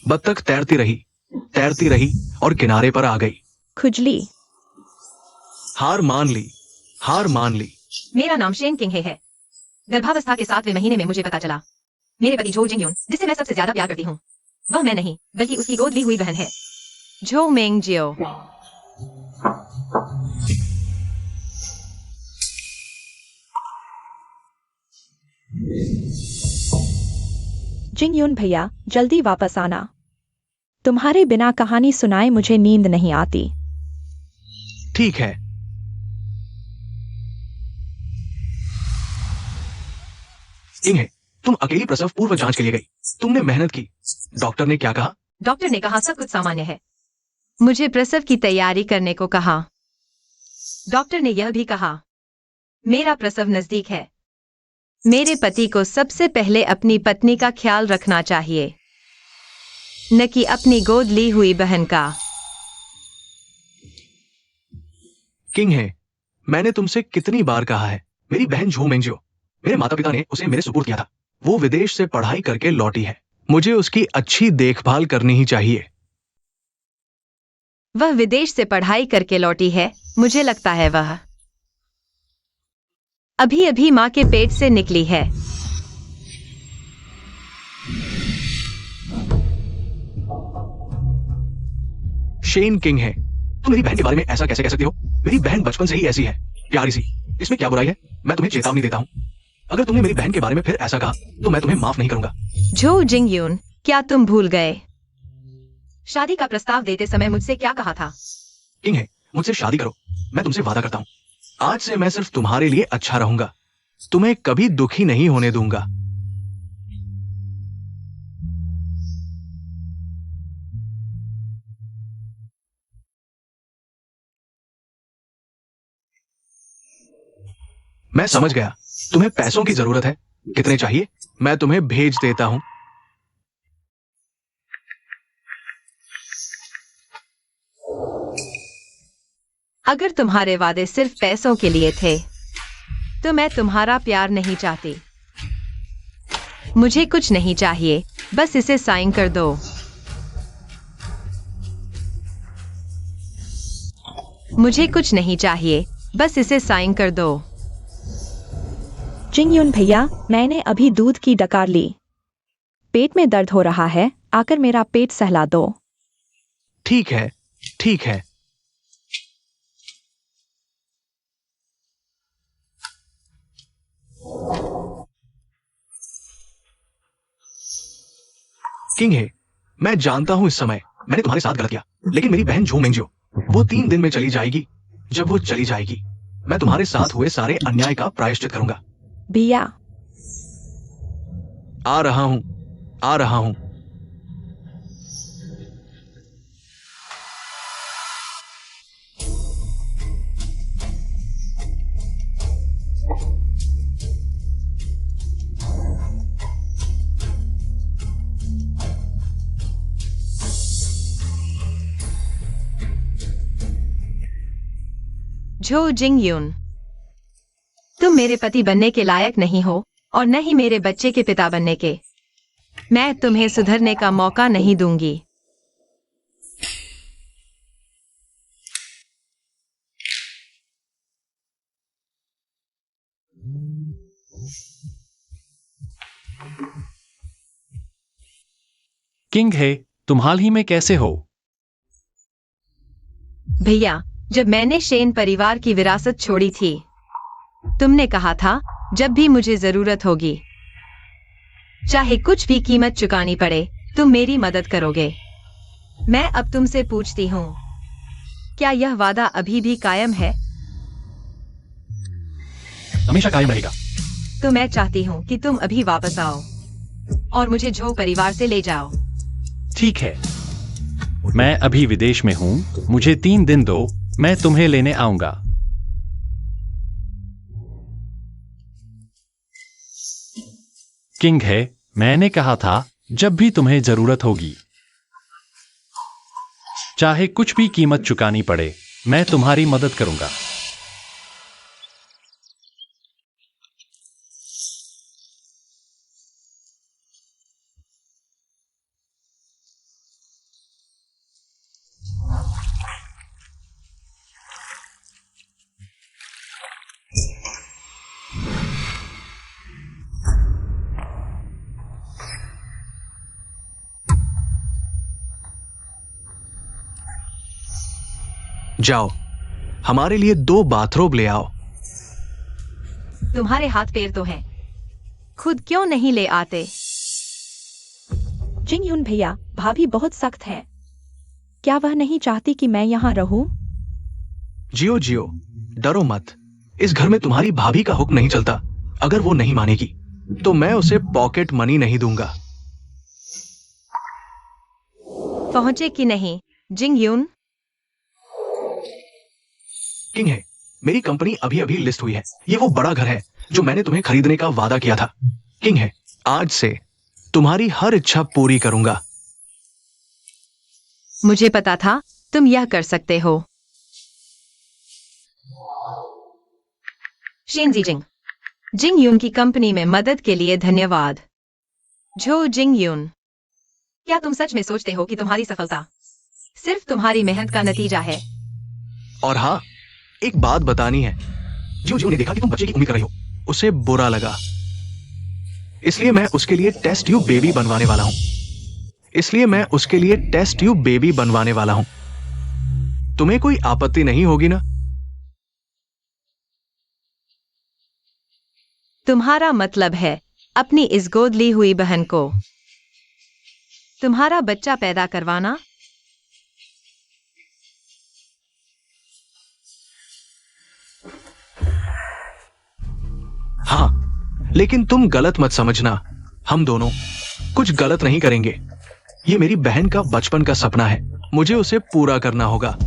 बत्तख तैरती रही और किनारे पर आ गई। खुजली। हार मान ली, हार मान ली। मेरा नाम शेन किंग है। गर्भावस्था के 7वें महीने में मुझे पता चला मेरे पति झो जिंगयून, जिससे मैं सबसे ज्यादा प्यार करती हूँ, वह मैं नहीं बल्कि उसकी गोद ली हुई बहन है, झो मेंग जियो। जिंगयून भैया, जल्दी वापस आना। तुम्हारे बिना कहानी सुनाए मुझे नींद नहीं आती। ठीक है। किंग है, तुम अकेली प्रसव पूर्व जांच के लिए गई। तुमने मेहनत की। डॉक्टर ने क्या कहा? डॉक्टर ने कहा सब कुछ सामान्य है। मुझे प्रसव की तैयारी करने को कहा। डॉक्टर ने यह भी कहा मेरा प्रसव नजदीक है। मेरे पति को सबसे पहले अपनी पत्नी का ख्याल रखना चाहिए, न कि अपनी गोद ली हुई बहन का। किंग है, मैंने तुमसे कितनी बार कहा है, मेरी बहन झो मेंगजियो, मेरे माता पिता ने उसे मेरे सुपुर्द किया था। वो विदेश से पढ़ाई करके लौटी है। मुझे उसकी अच्छी देखभाल करनी ही चाहिए। वह विदेश से पढ़ाई करके लौटी है। मुझे लगता है वह अभी अभी मां के पेट से निकली है। शेन किंग है, तुम मेरी बहन के बारे में ऐसा कैसे कह सकते हो? मेरी बहन बचपन से ही ऐसी है, प्यारी सी। इसमें क्या बुराई है? मैं तुम्हें चेतावनी देता हूँ, अगर तुमने मेरी बहन के बारे में फिर ऐसा कहा तो मैं तुम्हें माफ नहीं करूंगा। झो जिंगयून, क्या तुम भूल गए शादी का प्रस्ताव देते समय मुझसे क्या कहा था? किंग है, मुझसे शादी करो, मैं तुमसे वादा करता हूँ। आज से मैं सिर्फ तुम्हारे लिए अच्छा रहूंगा, तुम्हें कभी दुखी नहीं होने दूंगा। मैं समझ गया, तुम्हें पैसों की जरूरत है। कितने चाहिए? मैं तुम्हें भेज देता हूं। अगर तुम्हारे वादे सिर्फ पैसों के लिए थे तो मैं तुम्हारा प्यार नहीं चाहती। मुझे कुछ नहीं चाहिए, बस इसे साइन कर दो। मुझे कुछ नहीं चाहिए, बस इसे साइन कर दो। जिंगयून भैया, मैंने अभी दूध की डकार ली। पेट में दर्द हो रहा है, आकर मेरा पेट सहला दो। ठीक है, ठीक है। किंग है, मैं जानता हूं इस समय मैंने तुम्हारे साथ गलत किया, लेकिन मेरी बहन झो मेंगजियो, वो 3 दिन में चली जाएगी। जब वो चली जाएगी, मैं तुम्हारे साथ हुए सारे अन्याय का प्रायश्चित करूंगा। भैया। आ रहा हूं, आ रहा हूं। झो जिंगयून, तुम मेरे पति बनने के लायक नहीं हो और न ही मेरे बच्चे के पिता बनने के। मैं तुम्हें सुधरने का मौका नहीं दूंगी। किंग है, तुम हाल ही में कैसे हो? भैया, जब मैंने शेन परिवार की विरासत छोड़ी थी, तुमने कहा था जब भी मुझे जरूरत होगी, चाहे कुछ भी कीमत चुकानी पड़े, तुम मेरी मदद करोगे। मैं अब तुमसे पूछती हूँ, क्या यह वादा अभी भी कायम है? हमेशा कायम रहेगा। तो मैं चाहती हूँ कि तुम अभी वापस आओ और मुझे झो परिवार से ले जाओ। ठीक है, मैं अभी विदेश में हूँ, मुझे 3 दिन दो, मैं तुम्हें लेने आऊंगा। किंग है, मैंने कहा था जब भी तुम्हें जरूरत होगी, चाहे कुछ भी कीमत चुकानी पड़े, मैं तुम्हारी मदद करूंगा। जाओ, हमारे लिए 2 बाथरोब ले आओ। तुम्हारे हाथ पैर तो हैं, खुद क्यों नहीं ले आते? जिंग यून भैया, भाभी बहुत सख्त है। क्या वह नहीं चाहती कि मैं यहाँ रहूं? जियो जियो, डरो मत। इस घर में तुम्हारी भाभी का हुक्म नहीं चलता। अगर वो नहीं मानेगी तो मैं उसे पॉकेट मनी नहीं दूंगा। पहुंचे कि नहीं जिंग यून? किंग है, मेरी कंपनी अभी अभी लिस्ट हुई है। ये वो बड़ा घर है जो मैंने तुम्हें खरीदने का वादा किया था। किंग है, आज से तुम्हारी हर इच्छा पूरी करूंगा। मुझे पता था तुम यह कर सकते हो। शेन जिंग, जिंग यून की कंपनी में मदद के लिए धन्यवाद। जो जिंग यून, क्या तुम सच में सोचते हो कि तुम्हारी सफलता सिर्फ तुम्हारी मेहनत का नतीजा है? और हाँ, एक बात बतानी है। जियो जियो ने देखा कि तुम बच्चे की उम्मीद कर रही हो, उसे बुरा लगा। इसलिए मैं उसके लिए टेस्ट ट्यूब बेबी बनवाने वाला हूं। तुम्हें कोई आपत्ति नहीं होगी ना? तुम्हारा मतलब है अपनी इस गोद ली हुई बहन को तुम्हारा बच्चा पैदा करवाना? हाँ, लेकिन तुम गलत मत समझना। हम दोनों कुछ गलत नहीं करेंगे। ये मेरी बहन का बचपन का सपना है, मुझे उसे पूरा करना होगा।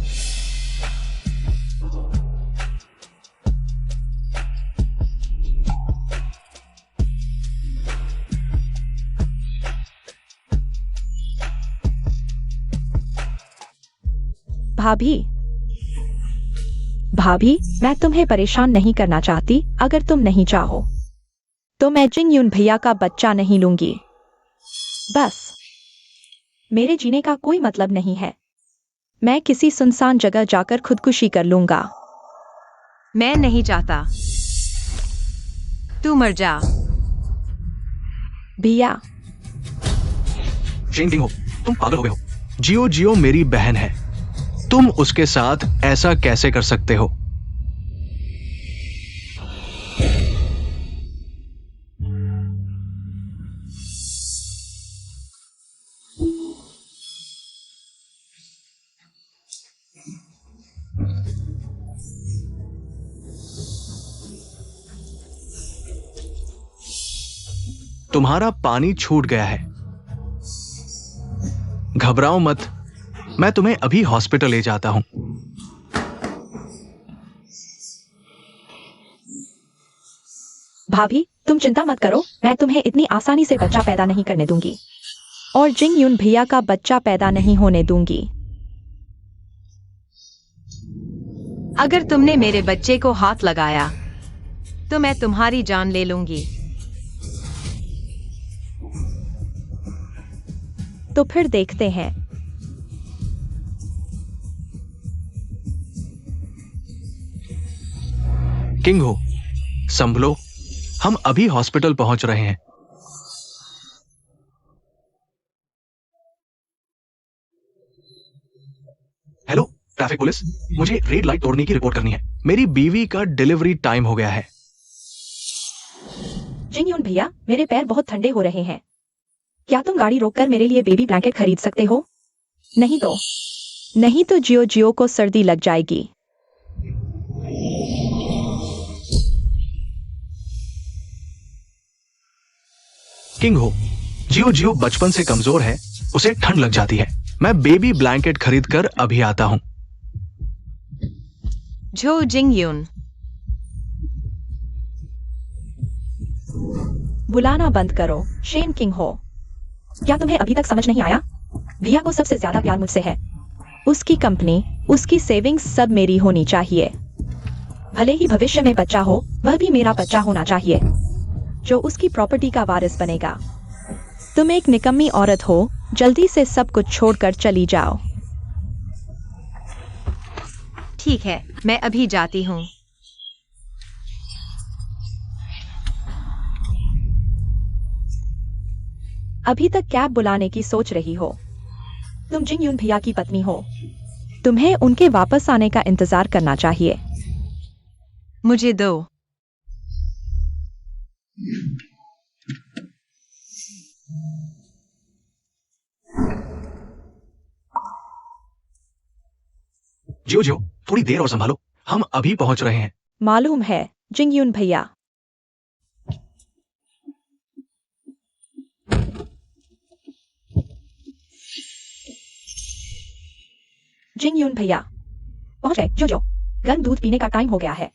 भाभी, मैं तुम्हें परेशान नहीं करना चाहती। अगर तुम नहीं चाहो तो मैं जिंग यून भैया का बच्चा नहीं लूंगी। बस, मेरे जीने का कोई मतलब नहीं है। मैं किसी सुनसान जगह जाकर खुदकुशी कर लूंगा। मैं नहीं चाहता, तू मर जा। भैया, शेन किंग हो, तुम पागल हो गए हो। जियो जियो मेरी बहन है, तुम उसके साथ ऐसा कैसे कर सकते हो? तुम्हारा पानी छूट गया है। घबराओ मत, मैं तुम्हें अभी हॉस्पिटल ले जाता हूं। भाभी, तुम चिंता मत करो। मैं तुम्हें इतनी आसानी से बच्चा पैदा नहीं करने दूंगी और जिंग यून भैया का बच्चा पैदा नहीं होने दूंगी। अगर तुमने मेरे बच्चे को हाथ लगाया तो मैं तुम्हारी जान ले लूंगी। तो फिर देखते हैं। किंग हो, संभलो, हम अभी हॉस्पिटल पहुंच रहे हैं। हेलो ट्रैफिक पुलिस, मुझे रेड लाइट तोड़ने की रिपोर्ट करनी है। मेरी बीवी का डिलीवरी टाइम हो गया है। जिंग यून भैया, मेरे पैर बहुत ठंडे हो रहे हैं। क्या तुम गाड़ी रोककर मेरे लिए बेबी ब्लैंकेट खरीद सकते हो? नहीं तो जियो जियो को सर्दी लग जाएगी। किंग हो, जियो जियो बचपन से कमजोर है, उसे ठंड लग जाती है। मैं बेबी ब्लैंकेट खरीद कर अभी आता हूं। जो जिंग यून, बुलाना बंद करो। शेन किंग हो, क्या तुम्हें अभी तक समझ नहीं आया? भैया को सबसे ज्यादा प्यार मुझसे है। उसकी कंपनी, उसकी सेविंग्स सब मेरी होनी चाहिए। भले ही भविष्य में बच्चा हो, वह भी मेरा बच्चा होना चाहिए, जो उसकी प्रॉपर्टी का वारिस बनेगा। तुम एक निकम्मी औरत हो, जल्दी से सब कुछ छोड़कर चली जाओ। ठीक है, मैं अभी जाती हूँ। अभी तक कैब बुलाने की सोच रही हो? तुम जिंग यून भैया की पत्नी हो। तुम्हें उनके वापस आने का इंतजार करना चाहिए। मुझे दो। जियो जियो, थोड़ी देर और संभालो, हम अभी पहुंच रहे हैं। मालूम है जिंगयून भैया। जिंगयून भैया पहुंच गए। जो गर्म दूध पीने का टाइम हो गया है।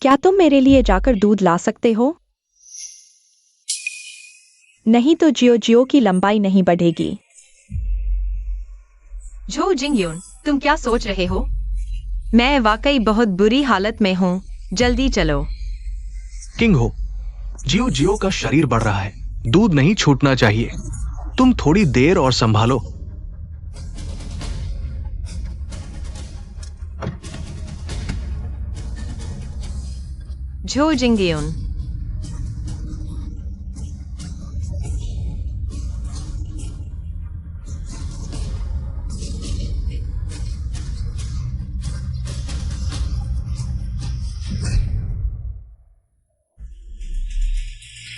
क्या तुम मेरे लिए जाकर दूध ला सकते हो? नहीं तो जियो जियो की लंबाई नहीं बढ़ेगी। जो जिंगयून, तुम क्या सोच रहे हो? मैं वाकई बहुत बुरी हालत में हूँ, जल्दी चलो। किंग हो, जियो जियो का शरीर बढ़ रहा है, दूध नहीं छूटना चाहिए। तुम थोड़ी देर और संभालो। जो जिंगयून।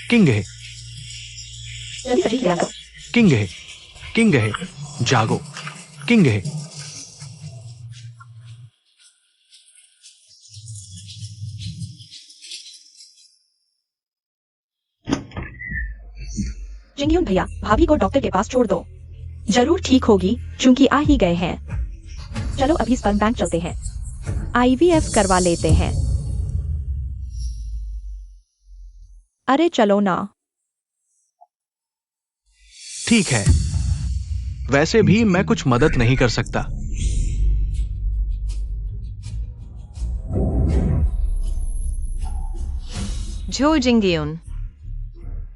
किंग है, जल्दी जल्दी तैयार करो। किंग है, किंग है, जागो। किंग है। जिंगयून भैया, भाभी को डॉक्टर के पास छोड़ दो, जरूर ठीक होगी, चूंकि आ ही गए हैं। चलो अभी स्पर्म बैंक चलते हैं, आईवीएफ करवा लेते हैं। अरे चलो ना। ठीक है, वैसे भी मैं कुछ मदद नहीं कर सकता। जो जिंगयून,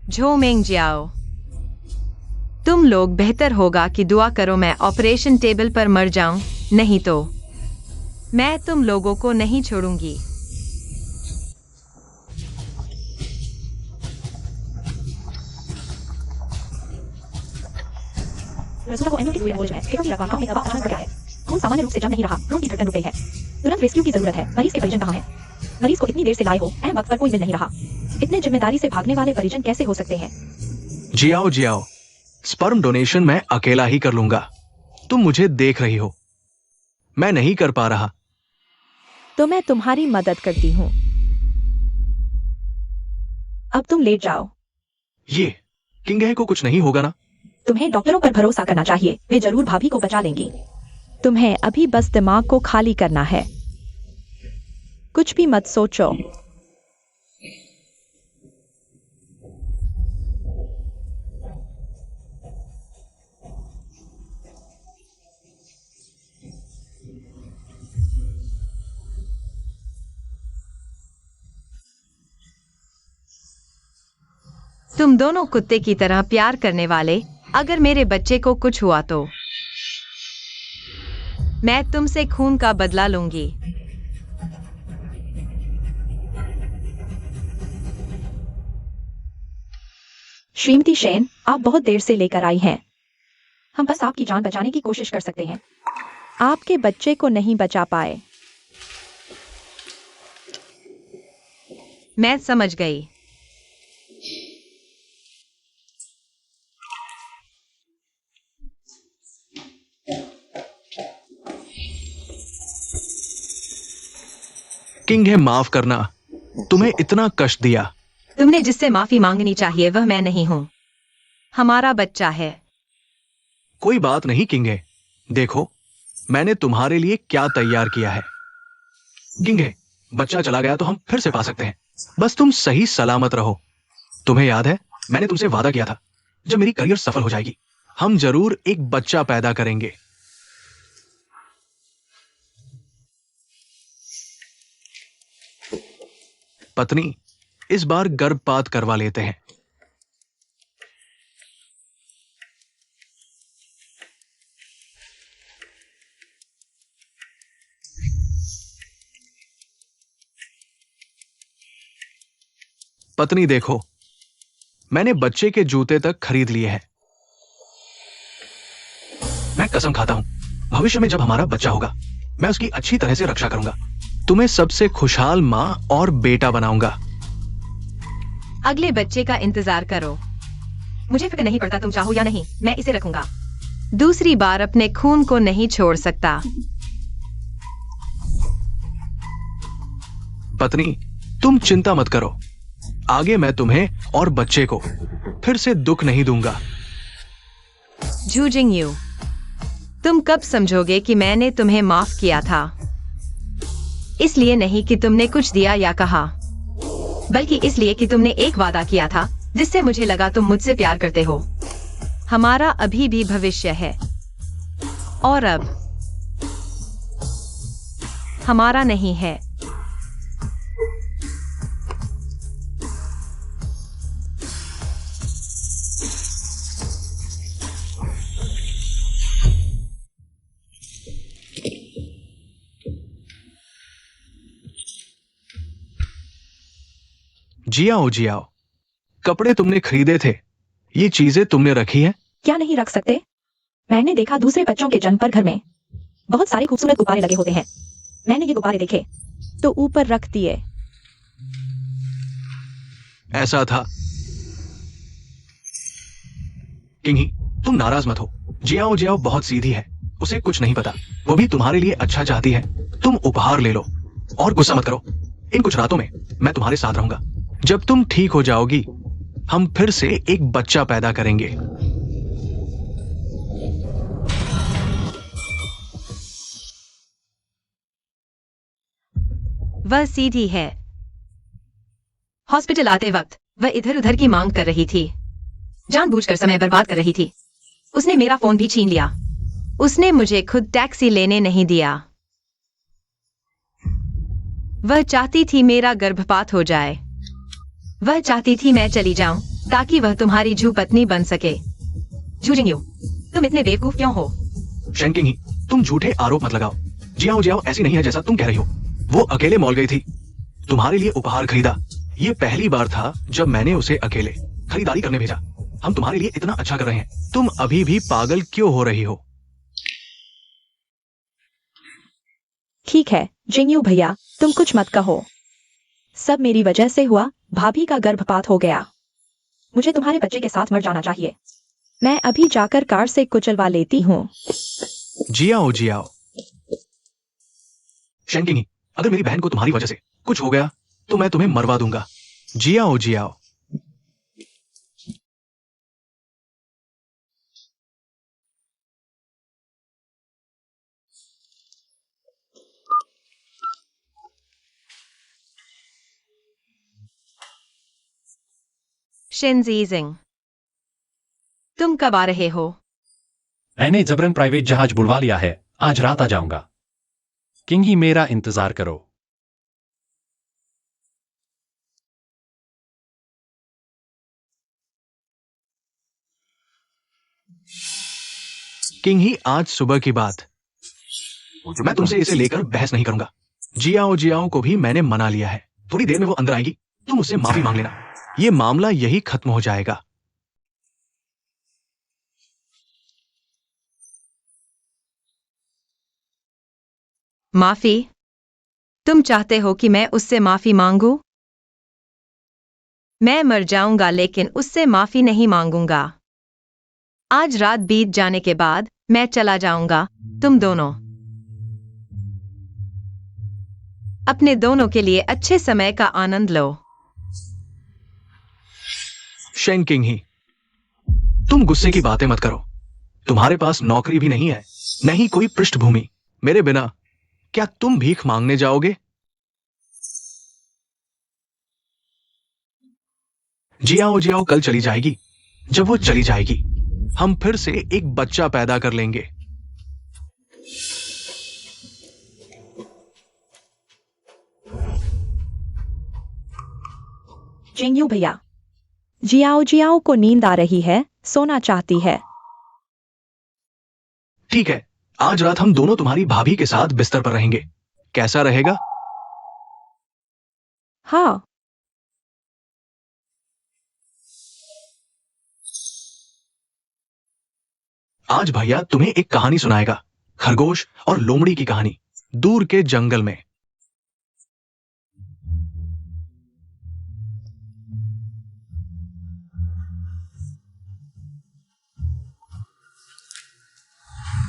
जो मेंग जियाओ, तुम लोग बेहतर होगा कि दुआ करो मैं ऑपरेशन टेबल पर मर जाऊं, नहीं तो मैं तुम लोगों को नहीं छोड़ूंगी। रसूला को एंडो के पूरे नॉलेज है। फेफड़ों की रखवाली में दबाव अचानक बढ़ गया है। खून सामान्य रूप से जम नहीं रहा, खून की धड़कन रुक गई है। तुरंत रेस्क्यू की जरूरत है। मरीज के परिजन कहाँ हैं? मरीज को इतनी देर से लाए हो, अहम वक्त पर कोई मिल नहीं रहा। इतने जिम्मेदारी से भागने वाले परिजन कैसे हो सकते हैं? जियाओ जियाओ, स्पर्म डोनेशन मैं अकेला ही कर लूंगा। तुम मुझे देख रही हो, मैं नहीं कर पा रहा। तो मैं तुम्हारी मदद करती हूँ। अब तुम लेट जाओ। ये किंग को कुछ नहीं होगा ना? तुम्हें डॉक्टरों पर भरोसा करना चाहिए, वे जरूर भाभी को बचा लेंगी। तुम्हें अभी बस दिमाग को खाली करना है, कुछ भी मत सोचो। तुम दोनों कुत्ते की तरह प्यार करने वाले, अगर मेरे बच्चे को कुछ हुआ तो मैं तुमसे खून का बदला लूंगी। श्रीमती शेन, आप बहुत देर से लेकर आई हैं। हम बस आपकी जान बचाने की कोशिश कर सकते हैं। आपके बच्चे को नहीं बचा पाए। मैं समझ गई। किंग है, माफ करना, तुम्हें इतना कष्ट दिया। तुमने जिससे माफी मांगनी चाहिए वह मैं नहीं हूं, हमारा बच्चा है। कोई बात नहीं किंग है, देखो मैंने तुम्हारे लिए क्या तैयार किया है। किंग है, बच्चा चला गया तो हम फिर से पा सकते हैं, बस तुम सही सलामत रहो। तुम्हें याद है, मैंने तुमसे वादा किया था, जब मेरी करियर सफल हो जाएगी हम जरूर एक बच्चा पैदा करेंगे। पत्नी, इस बार गर्भपात करवा लेते हैं। पत्नी देखो, मैंने बच्चे के जूते तक खरीद लिए हैं। मैं कसम खाता हूं, भविष्य में जब हमारा बच्चा होगा, मैं उसकी अच्छी तरह से रक्षा करूंगा। तुम्हें सबसे खुशहाल माँ और बेटा बनाऊंगा। अगले बच्चे का इंतजार करो। मुझे फिक्र नहीं पड़ता तुम चाहो या नहीं, मैं इसे रखूंगा। दूसरी बार अपने खून को नहीं छोड़ सकता। पत्नी, तुम चिंता मत करो। आगे मैं तुम्हें और बच्चे को फिर से दुख नहीं दूंगा। जूजिंग यू, तुम कब समझोगे कि मैंने तुम्हें माफ किया था? इसलिए नहीं कि तुमने कुछ दिया या कहा, बल्कि इसलिए कि तुमने एक वादा किया था जिससे मुझे लगा तुम मुझसे प्यार करते हो। हमारा अभी भी भविष्य है और अब हमारा नहीं है। जियाओ जियाओ, कपड़े तुमने खरीदे थे, ये चीजें तुमने रखी हैं? क्या नहीं रख सकते? मैंने देखा दूसरे बच्चों के जन्म पर घर में बहुत सारे खूबसूरत गुब्बारे लगे होते हैं। मैंने ये गुब्बारे देखे तो ऊपर रख दिए। ऐसा था। किंगी, तुम नाराज मत हो। जियाओ जियाओ बहुत सीधी है, उसे कुछ नहीं पता। वो भी तुम्हारे लिए अच्छा चाहती है। तुम उपहार ले लो और गुस्सा मत करो। इन कुछ रातों में मैं तुम्हारे साथ रहूंगा। जब तुम ठीक हो जाओगी, हम फिर से एक बच्चा पैदा करेंगे। वह सीधी है। हॉस्पिटल आते वक्त वह इधर उधर की मांग कर रही थी, जानबूझकर समय बर्बाद कर रही थी। उसने मेरा फोन भी छीन लिया। उसने मुझे खुद टैक्सी लेने नहीं दिया। वह चाहती थी मेरा गर्भपात हो जाए। वह चाहती थी मैं चली जाऊं ताकि वह तुम्हारी झू पत्नी बन सके। झूझिंग यू, तुम इतने बेवकूफ क्यों हो? शेनकिंग, तुम झूठे आरोप मत लगाओ। जियाओ जियाओ ऐसी नहीं है जैसा तुम कह रही हो। वो अकेले मॉल गई थी, तुम्हारे लिए उपहार खरीदा। ये पहली बार था जब मैंने उसे अकेले खरीदारी करने भेजा। हम तुम्हारे लिए इतना अच्छा कर रहे हैं, तुम अभी भी पागल क्यों हो रही हो? ठीक है जिंगयू भैया, तुम कुछ मत कहो। सब मेरी वजह से हुआ। भाभी का गर्भपात हो गया। मुझे तुम्हारे बच्चे के साथ मर जाना चाहिए। मैं अभी जाकर कार से कुचलवा लेती हूँ। Xiao Xiao. शेनकिंग, अगर मेरी बहन को तुम्हारी वजह से कुछ हो गया तो मैं तुम्हें मरवा दूंगा। Xiao Xiao. शिनजीजिंग, तुम कब आ रहे हो? मैंने जबरन प्राइवेट जहाज बुलवा लिया है। आज रात आ जाऊंगा। किंगी, मेरा इंतजार करो। किंग ही, आज सुबह की बात। मैं तुमसे इसे लेकर बहस नहीं करूंगा। जियाओ जियाओ को भी मैंने मना लिया है। थोड़ी देर में वो अंदर आएगी, तुम उससे माफी मांग लेना। ये मामला यही खत्म हो जाएगा। माफी? तुम चाहते हो कि मैं उससे माफी मांगू? मैं मर जाऊंगा लेकिन उससे माफी नहीं मांगूंगा। आज रात बीत जाने के बाद मैं चला जाऊंगा। तुम दोनों अपने दोनों के लिए अच्छे समय का आनंद लो। शेनकिंग ही, तुम गुस्से की बातें मत करो। तुम्हारे पास नौकरी भी नहीं है, नहीं कोई पृष्ठभूमि। मेरे बिना क्या तुम भीख मांगने जाओगे? जियाओ जियाओ कल चली जाएगी। जब वो चली जाएगी, हम फिर से एक बच्चा पैदा कर लेंगे। जिंगयू भैया, जियाओ जियाओ को नींद आ रही है, सोना चाहती है। ठीक है, आज रात हम दोनों तुम्हारी भाभी के साथ बिस्तर पर रहेंगे। कैसा रहेगा? हाँ। आज भैया तुम्हें एक कहानी सुनाएगा। खरगोश और लोमड़ी की कहानी। दूर के जंगल में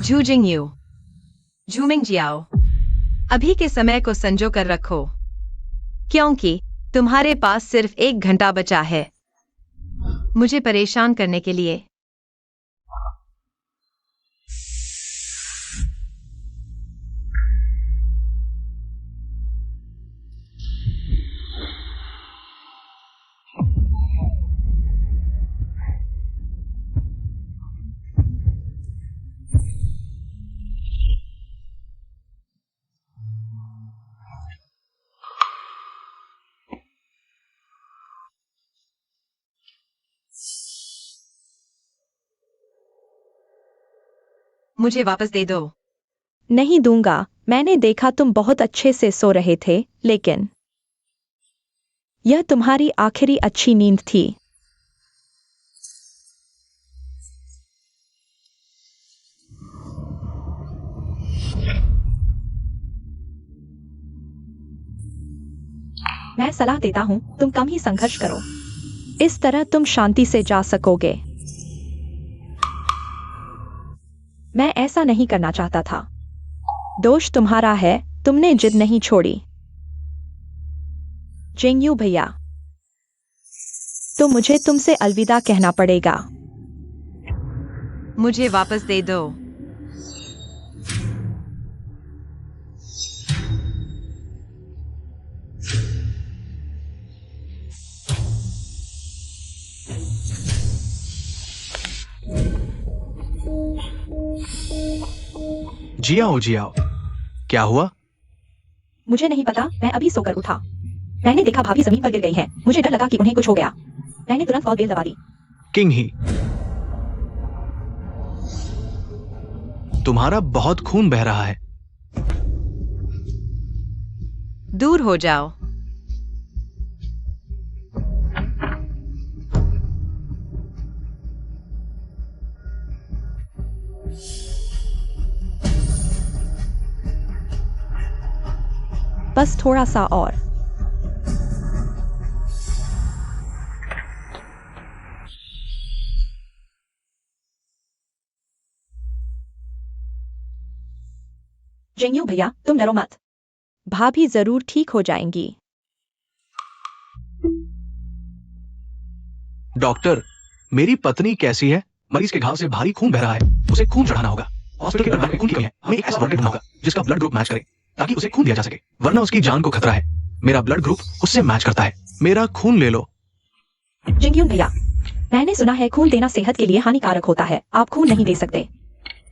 झूजिंग यू झूमिंग जियाओ। अभी के समय को संजो कर रखो, क्योंकि तुम्हारे पास सिर्फ 1 घंटा बचा है मुझे परेशान करने के लिए। मुझे वापस दे दो। नहीं दूंगा। मैंने देखा तुम बहुत अच्छे से सो रहे थे, लेकिन यह तुम्हारी आखिरी अच्छी नींद थी। मैं सलाह देता हूं, तुम कम ही संघर्ष करो। इस तरह तुम शांति से जा सकोगे। मैं ऐसा नहीं करना चाहता था। दोष तुम्हारा है, तुमने जिद नहीं छोड़ी। जिंगयू भैया, तो मुझे तुमसे अलविदा कहना पड़ेगा। मुझे वापस दे दो। जियाओ जियाओ, क्या हुआ? मुझे नहीं पता, मैं अभी सोकर उठा। मैंने देखा भाभी जमीन पर गिर गई है। मुझे डर लगा कि उन्हें कुछ हो गया। मैंने तुरंत कॉल बेल दबा दी। किंग ही, तुम्हारा बहुत खून बह रहा है। दूर हो जाओ। बस थोड़ा सा और। जिंगयू भैया, तुम डरो मत। भाभी जरूर ठीक हो जाएंगी। डॉक्टर, मेरी पत्नी कैसी है? मरीज के घाव से भारी खून बह रहा है। उसे खून चढ़ाना होगा। हॉस्पिटल के ब्लड में खून की कमी है। हमें एक ऐसा डॉक्टर ढूंढना होगा जिसका ब्लड ग्रुप मैच करे, ताकि उसे खून दिया जा सके, वरना उसकी जान को खतरा है। मेरा ब्लड ग्रुप उससे मैच करता है। मेरा खून ले लो। जिंगयू भैया, मैंने सुना है खून देना सेहत के लिए हानिकारक होता है। आप खून नहीं दे सकते।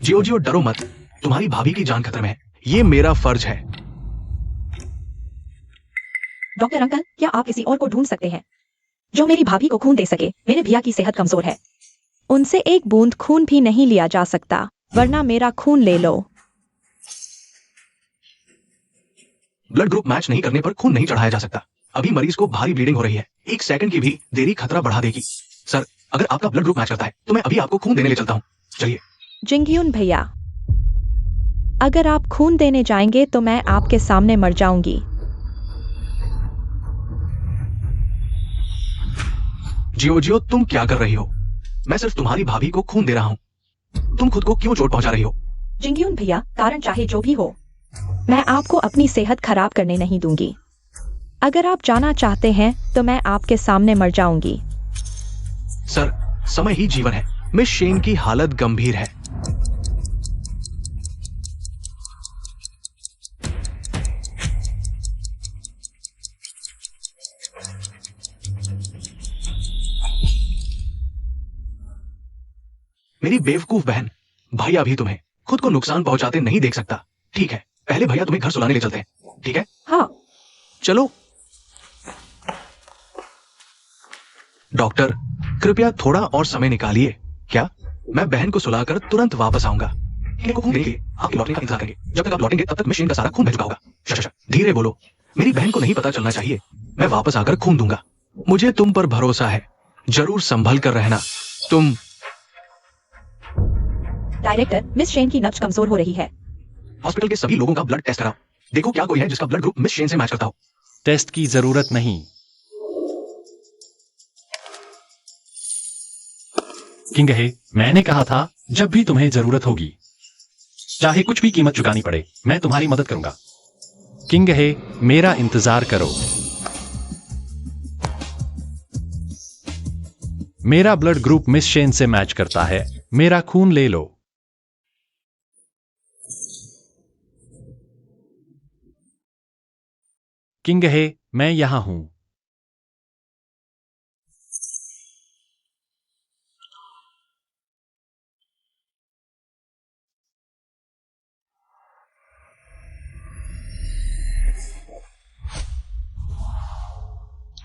जियो जियो, डरो मत। तुम्हारी भाभी की जान खतरे में है। ये मेरा फर्ज है। डॉक्टर अंकल, क्या आप किसी और को ढूंढ सकते हैं जो मेरी भाभी को खून दे सके? मेरे भैया की सेहत कमजोर है। उनसे एक बूंद खून भी नहीं लिया जा सकता, वरना मेरा खून ले लो। ब्लड ग्रुप मैच नहीं करने पर खून नहीं चढ़ाया जा सकता। अभी मरीज को भारी ब्लीडिंग हो रही है। 1 सेकंड की भी देरी खतरा बढ़ा देगी। सर, अगर आपका ब्लड ग्रुप मैच करता है तो मैं अभी आपको खून देने ले चलता हूँ। चलिए। जिंगयून भैया, अगर आप खून देने जाएंगे तो मैं आपके सामने मर जाऊंगी। जियो जियो, तुम क्या कर रही हो? मैं सिर्फ तुम्हारी भाभी को खून दे रहा हूँ। तुम खुद को क्यों चोट पहुंचा रही हो? जिंगयून भैया, कारण चाहे जो भी हो, मैं आपको अपनी सेहत खराब करने नहीं दूंगी। अगर आप जाना चाहते हैं तो मैं आपके सामने मर जाऊंगी। सर, समय ही जीवन है। मिस शेन की हालत गंभीर है। मेरी बेवकूफ बहन, भैया भी तुम्हें खुद को नुकसान पहुंचाते नहीं देख सकता। ठीक है, पहले भैया तुम्हें घर सुलाने ले चलते हैं। ठीक है? हाँ। चलो। डॉक्टर, कृपया थोड़ा और समय निकालिए। क्या? मैं बहन को सुलाकर तुरंत वापस आऊंगा। इनको खून देंगे, आपकी लौटने का इंतजार करेंगे। जब तक आप लौटेंगे तब तक मिशन का सारा खून बह चुका होगा। शश, धीरे बोलो। मेरी बहन को नहीं पता चलना चाहिए। मैं वापस आकर खून दूंगा। मुझे तुम पर भरोसा है। जरूर संभल कर रहना। तुम। डायरेक्टर, मिस शेन की नब्ज कमजोर हो रही है। हॉस्पिटल के सभी लोगों का ब्लड टेस्ट कराओ। देखो क्या कोई है जिसका ब्लड ग्रुप मिस शेन से मैच करता हो। टेस्ट की जरूरत नहीं। किंग हे, मैंने कहा था जब भी तुम्हें जरूरत होगी, चाहे कुछ भी कीमत चुकानी पड़े, मैं तुम्हारी मदद करूंगा। किंग हे, मेरा इंतजार करो। मेरा ब्लड ग्रुप मिस शेन से मैच करता है, मेरा खून ले लो। किंग हे, मैं यहां हूं।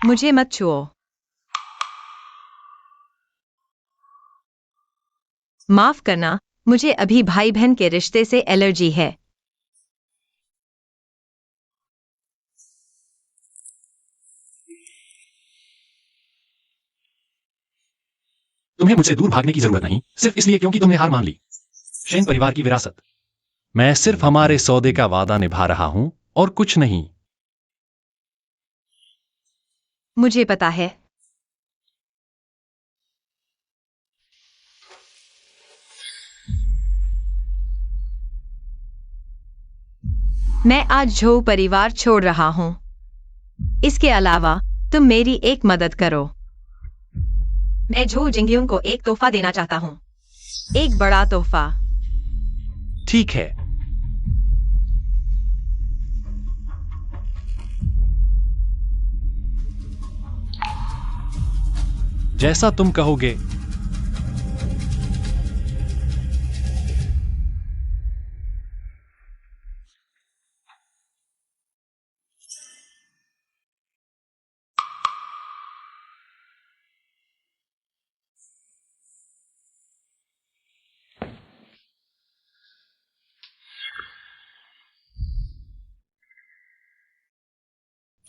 मुझे मत छुओ। माफ करना, मुझे अभी भाई बहन के रिश्ते से एलर्जी है। तुम्हें मुझसे दूर भागने की जरूरत नहीं, सिर्फ इसलिए क्योंकि तुमने हार मान ली। शेन परिवार की विरासत। मैं सिर्फ हमारे सौदे का वादा निभा रहा हूं और कुछ नहीं। मुझे पता है। मैं आज झो परिवार छोड़ रहा हूं। इसके अलावा तुम मेरी एक मदद करो। मैं झो जिंगयुन को एक तोहफा देना चाहता हूं, एक बड़ा तोहफा। ठीक है। जैसा तुम कहोगे।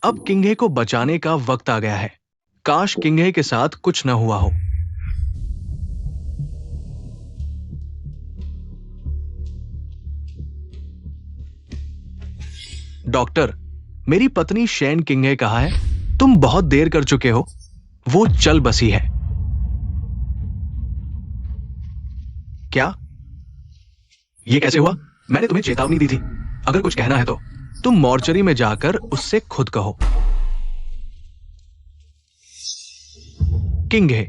अब किंगे को बचाने का वक्त आ गया है। काश किंगे के साथ कुछ न हुआ हो। डॉक्टर, मेरी पत्नी शेन किंगे कहा है तुम बहुत देर कर चुके हो, वो चल बसी है। क्या? ये कैसे हुआ? मैंने तुम्हें चेतावनी दी थी। अगर कुछ कहना है तो तुम मॉर्चरी में जाकर उससे खुद कहो। किंगे,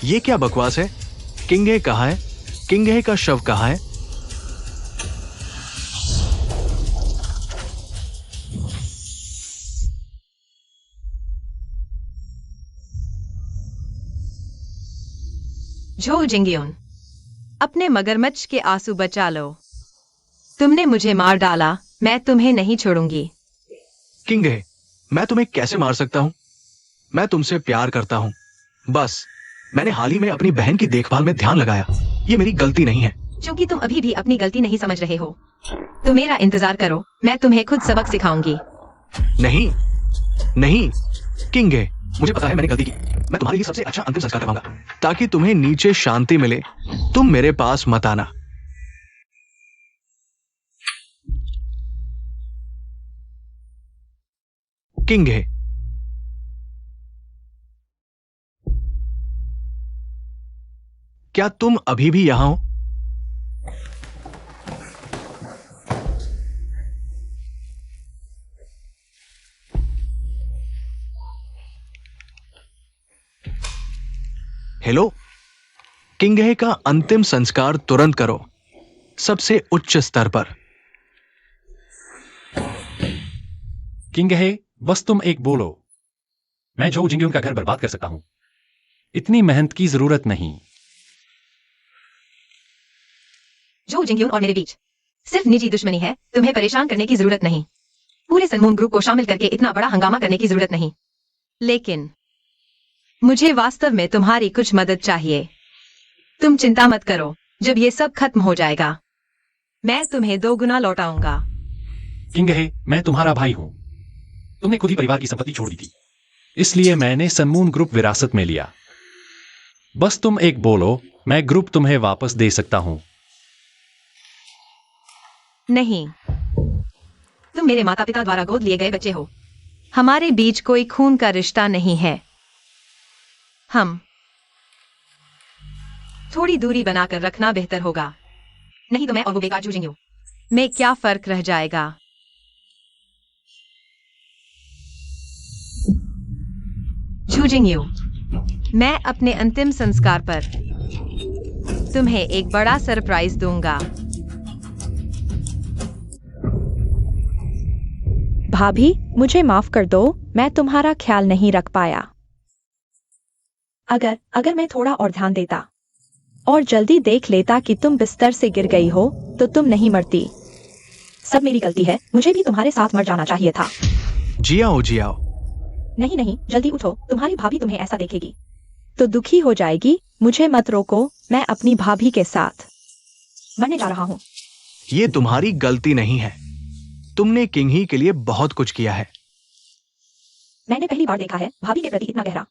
ये क्या बकवास है? किंगे कहाँ है? किंगे का शव कहाँ है? झो जिंगयुन, अपने मगरमच्छ के आंसू बचा लो। तुमने मुझे मार डाला, मैं तुम्हें नहीं छोड़ूंगी। किंगे, मैं तुम्हें कैसे मार सकता हूं? मैं तुमसे प्यार करता हूं। बस मैंने हाल ही में अपनी बहन की देखभाल में ध्यान लगाया। ये मेरी गलती नहीं है। क्योंकि तुम अभी भी अपनी गलती नहीं समझ रहे हो, तो मेरा इंतजार करो, मैं तुम्हें खुद सबक सिखाऊंगी। नहीं, नहीं किंगे, मुझे पता है मैंने गलती की। मैं तुम्हारे लिए सबसे अच्छा अंतिम संस्कार करवाऊंगा ताकि तुम्हें नीचे शांति मिले। तुम मेरे पास मत आना। किंगे, क्या तुम अभी भी यहां हो? हेलो, किंगे का अंतिम संस्कार तुरंत करो, सबसे उच्च स्तर पर। किंग हे, बस तुम एक बोलो, मैं झो जिंगयुन का घर बर्बाद कर सकता हूं। इतनी मेहनत की जरूरत नहीं। जो जिंगयून और मेरे बीच सिर्फ निजी दुश्मनी है, तुम्हें परेशान करने की जरूरत नहीं। पूरे सनमून ग्रुप को शामिल करके इतना बड़ा हंगामा करने की जरूरत नहीं। लेकिन मुझे वास्तव में तुम्हारी कुछ मदद चाहिए। तुम चिंता मत करो, जब ये सब खत्म हो जाएगा मैं तुम्हें 2 गुना लौटाऊंगा। किंग है, मैं तुम्हारा भाई हूं। तुमने खुद ही परिवार की संपत्ति छोड़ दी थी, इसलिए मैंने सनमून ग्रुप विरासत में लिया। बस तुम एक बोलो, मैं ग्रुप तुम्हें वापस दे सकता हूं। नहीं, तुम मेरे माता पिता द्वारा गोद लिए गए बच्चे हो। हमारे बीच कोई खून का रिश्ता नहीं है। हम थोड़ी दूरी बनाकर रखना बेहतर होगा, नहीं तो मैं और वो बेकार जूझेंगे। में क्या फर्क रह जाएगा? जूझेंगे। मैं अपने अंतिम संस्कार पर तुम्हें एक बड़ा सरप्राइज दूंगा। भाभी, मुझे माफ कर दो, मैं तुम्हारा ख्याल नहीं रख पाया। अगर मैं थोड़ा और ध्यान देता और जल्दी देख लेता कि तुम बिस्तर से गिर गई हो, तो तुम नहीं मरती। सब मेरी गलती है, मुझे भी तुम्हारे साथ मर जाना चाहिए था। जियाओ जियाओ। नहीं, जल्दी उठो, तुम्हारी भाभी तुम्हें ऐसा देखेगी तो दुखी हो जाएगी। मुझे मत रोको, मैं अपनी भाभी के साथ मरने जा रहा हूँ। ये तुम्हारी गलती नहीं है, तुमने किंग ही के लिए बहुत कुछ किया है। मैंने पहली बार देखा है भाभी के प्रति इतना गहरा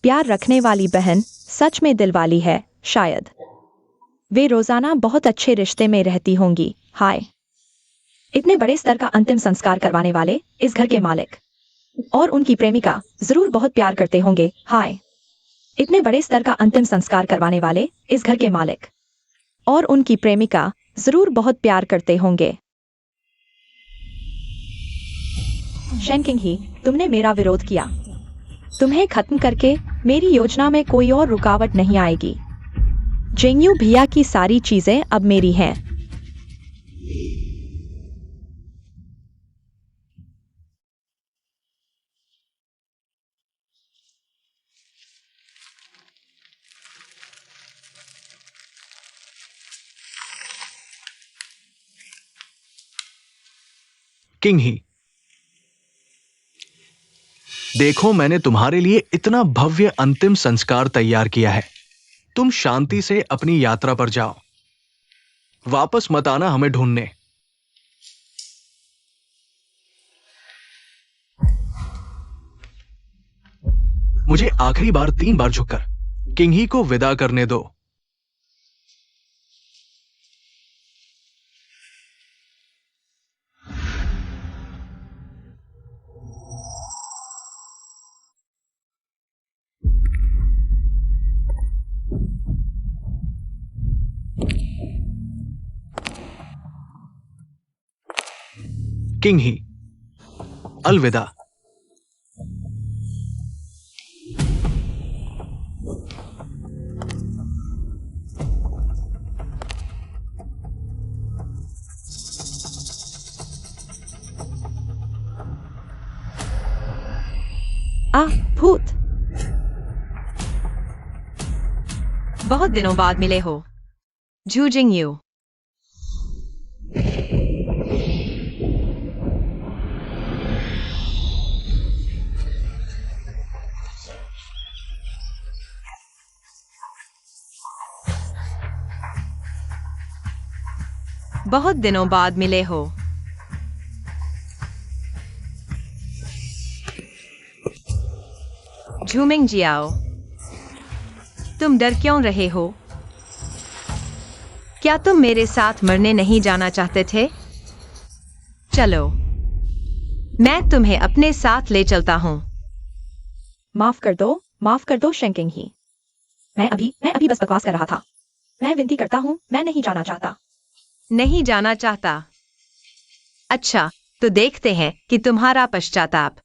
प्यार रखने वाली बहन। सच में दिल वाली है शायद। वे रोजाना बहुत अच्छे रिश्ते में रहती होंगी। हाय, इतने बड़े स्तर का अंतिम संस्कार करवाने वाले इस घर के मालिक और उनकी प्रेमिका जरूर बहुत प्यार करते होंगे। हाय, इतने बड़े स्तर का अंतिम संस्कार करवाने वाले इस घर के मालिक और उनकी प्रेमिका जरूर बहुत प्यार करते होंगे। शेन किंग ही, तुमने मेरा विरोध किया। तुम्हें खत्म करके मेरी योजना में कोई और रुकावट नहीं आएगी। जिंगयू भैया की सारी चीजें अब मेरी हैं। किंग ही, देखो, मैंने तुम्हारे लिए इतना भव्य अंतिम संस्कार तैयार किया है। तुम शांति से अपनी यात्रा पर जाओ, वापस मत आना हमें ढूंढने। मुझे आखिरी बार 3 बार झुककर किंग ही को विदा करने दो। किंग ही, अलविदा। भूत, बहुत दिनों बाद मिले हो जू जिंगयू। बहुत दिनों बाद मिले हो। झूमिंग जियाओ, तुम डर क्यों रहे हो? क्या तुम मेरे साथ मरने नहीं जाना चाहते थे? चलो, मैं तुम्हें अपने साथ ले चलता हूं। माफ कर दो शेन किंग ही। मैं अभी बस बकवास कर रहा था। मैं विनती करता हूँ, मैं नहीं जाना चाहता। नहीं जाना चाहता? अच्छा, तो देखते हैं कि तुम्हारा पश्चाताप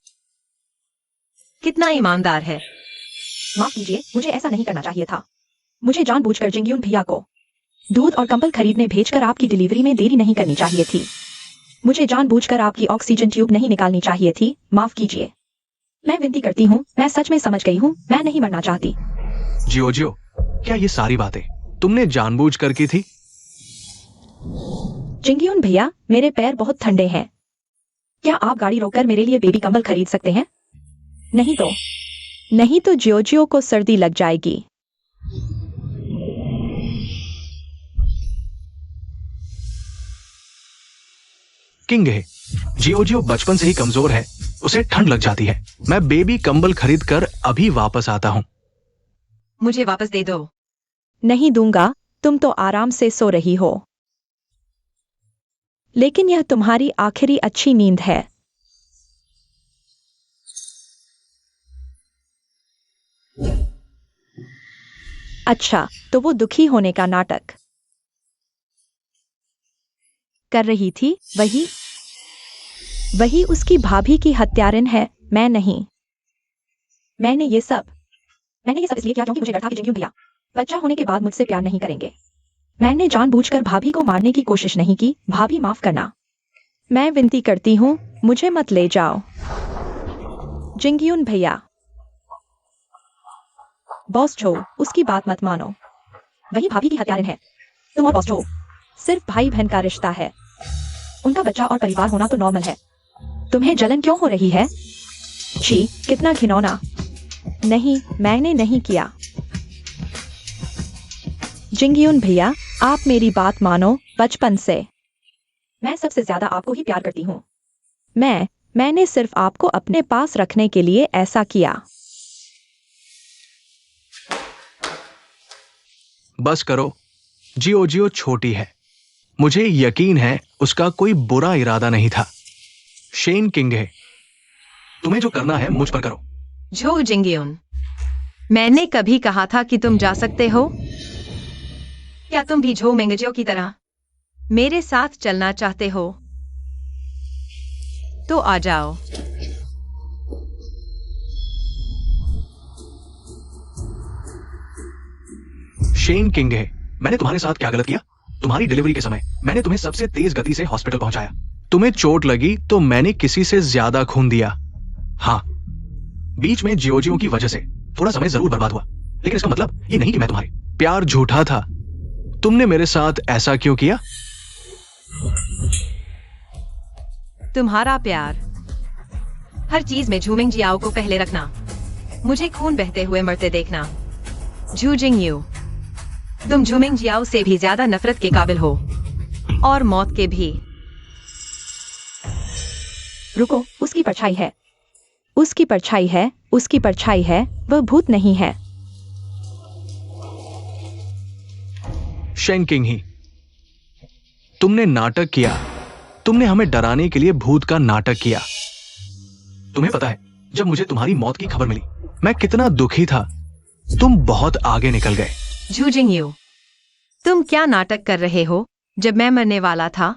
कितना ईमानदार है। माफ कीजिए, मुझे ऐसा नहीं करना चाहिए था। मुझे जानबूझकर जिंगयून भैया को दूध और कंबल खरीदने भेजकर आपकी डिलीवरी में देरी नहीं करनी चाहिए थी। मुझे जानबूझकर आपकी ऑक्सीजन ट्यूब नहीं निकालनी चाहिए थी। माफ कीजिए। मैं विनती करती हूँ, मैं सच में समझ गई हूँ, मैं नहीं मरना चाहती। जियो, क्या ये सारी बातें तुमने जानबूझ कर की थी? जिंगयुन भैया, मेरे पैर बहुत ठंडे हैं। क्या आप गाड़ी रोककर मेरे लिए बेबी कंबल खरीद सकते हैं? नहीं तो जियोजियो को सर्दी लग जाएगी। किंग है, जियोजियो बचपन से ही कमजोर है, उसे ठंड लग जाती है। मैं बेबी कंबल खरीद कर अभी वापस आता हूँ। मुझे वापस दे दो। नहीं दूंगा, तुम तो आराम से सो रही हो। लेकिन यह तुम्हारी आखिरी अच्छी नींद है। अच्छा, तो वो दुखी होने का नाटक कर रही थी, वही उसकी भाभी की हत्यारिन है, मैं नहीं। मैंने ये सब इसलिए किया क्योंकि मुझे डर था कि जिंगयुन भैया बच्चा होने के बाद मुझसे प्यार नहीं करेंगे। मैंने जानबूझकर भाभी को मारने की कोशिश नहीं की। भाभी, माफ करना। मैं विनती करती हूँ, मुझे मत ले जाओ। जिंगयुन भैया। बॉस जो, उसकी बात मत मानो। वही भाभी की हत्यारिन है। तुम और बॉस जो सिर्फ भाई बहन का रिश्ता है। उनका बच्चा और परिवार होना तो नॉर्मल है। तुम्हें जलन क्यों हो रही है? छी, कितना घिनौना। नहीं, मैंने नहीं किया। जिंगयुन भैया, आप मेरी बात मानो। बचपन से मैं सबसे ज्यादा आपको ही प्यार करती हूँ। मैंने सिर्फ आपको अपने पास रखने के लिए ऐसा किया। बस करो, जियोजियो छोटी है। मुझे यकीन है उसका कोई बुरा इरादा नहीं था। शेन किंग है, तुम्हें जो करना है मुझ पर करो। जो जिंगयुन, मैंने कभी कहा था कि तुम जा सकते हो? क्या तुम भी झो मेंगजियो की तरह मेरे साथ चलना चाहते हो? तो आ जाओ। शेन किंग है, मैंने तुम्हारे साथ क्या गलत किया? तुम्हारी डिलीवरी के समय मैंने तुम्हें सबसे तेज गति से हॉस्पिटल पहुंचाया। तुम्हें चोट लगी तो मैंने किसी से ज्यादा खून दिया। हाँ, बीच में जियोजियो की वजह से थोड़ा समय जरूर बर्बाद हुआ, लेकिन इसका मतलब ये नहीं कि मैं तुम्हारे प्यार झूठा था। तुमने मेरे साथ ऐसा क्यों किया? तुम्हारा प्यार। हर चीज में झूमिंग जियाओ को पहले रखना, मुझे खून बहते हुए मरते देखना। झू जिंगयू, तुम झूमिंग जियाओ से भी ज्यादा नफरत के काबिल हो, और मौत के भी। रुको, उसकी परछाई है। उसकी परछाई है, उसकी परछाई है, वह भूत नहीं है। शेन किंग ही, तुमने नाटक किया। तुमने हमें डराने के लिए भूत का नाटक किया। तुम्हें पता है, जब मुझे तुम्हारी मौत की खबर मिली मैं कितना दुखी था। तुम बहुत आगे निकल गए। झू जिंगयू, तुम क्या नाटक कर रहे हो? जब मैं मरने वाला था,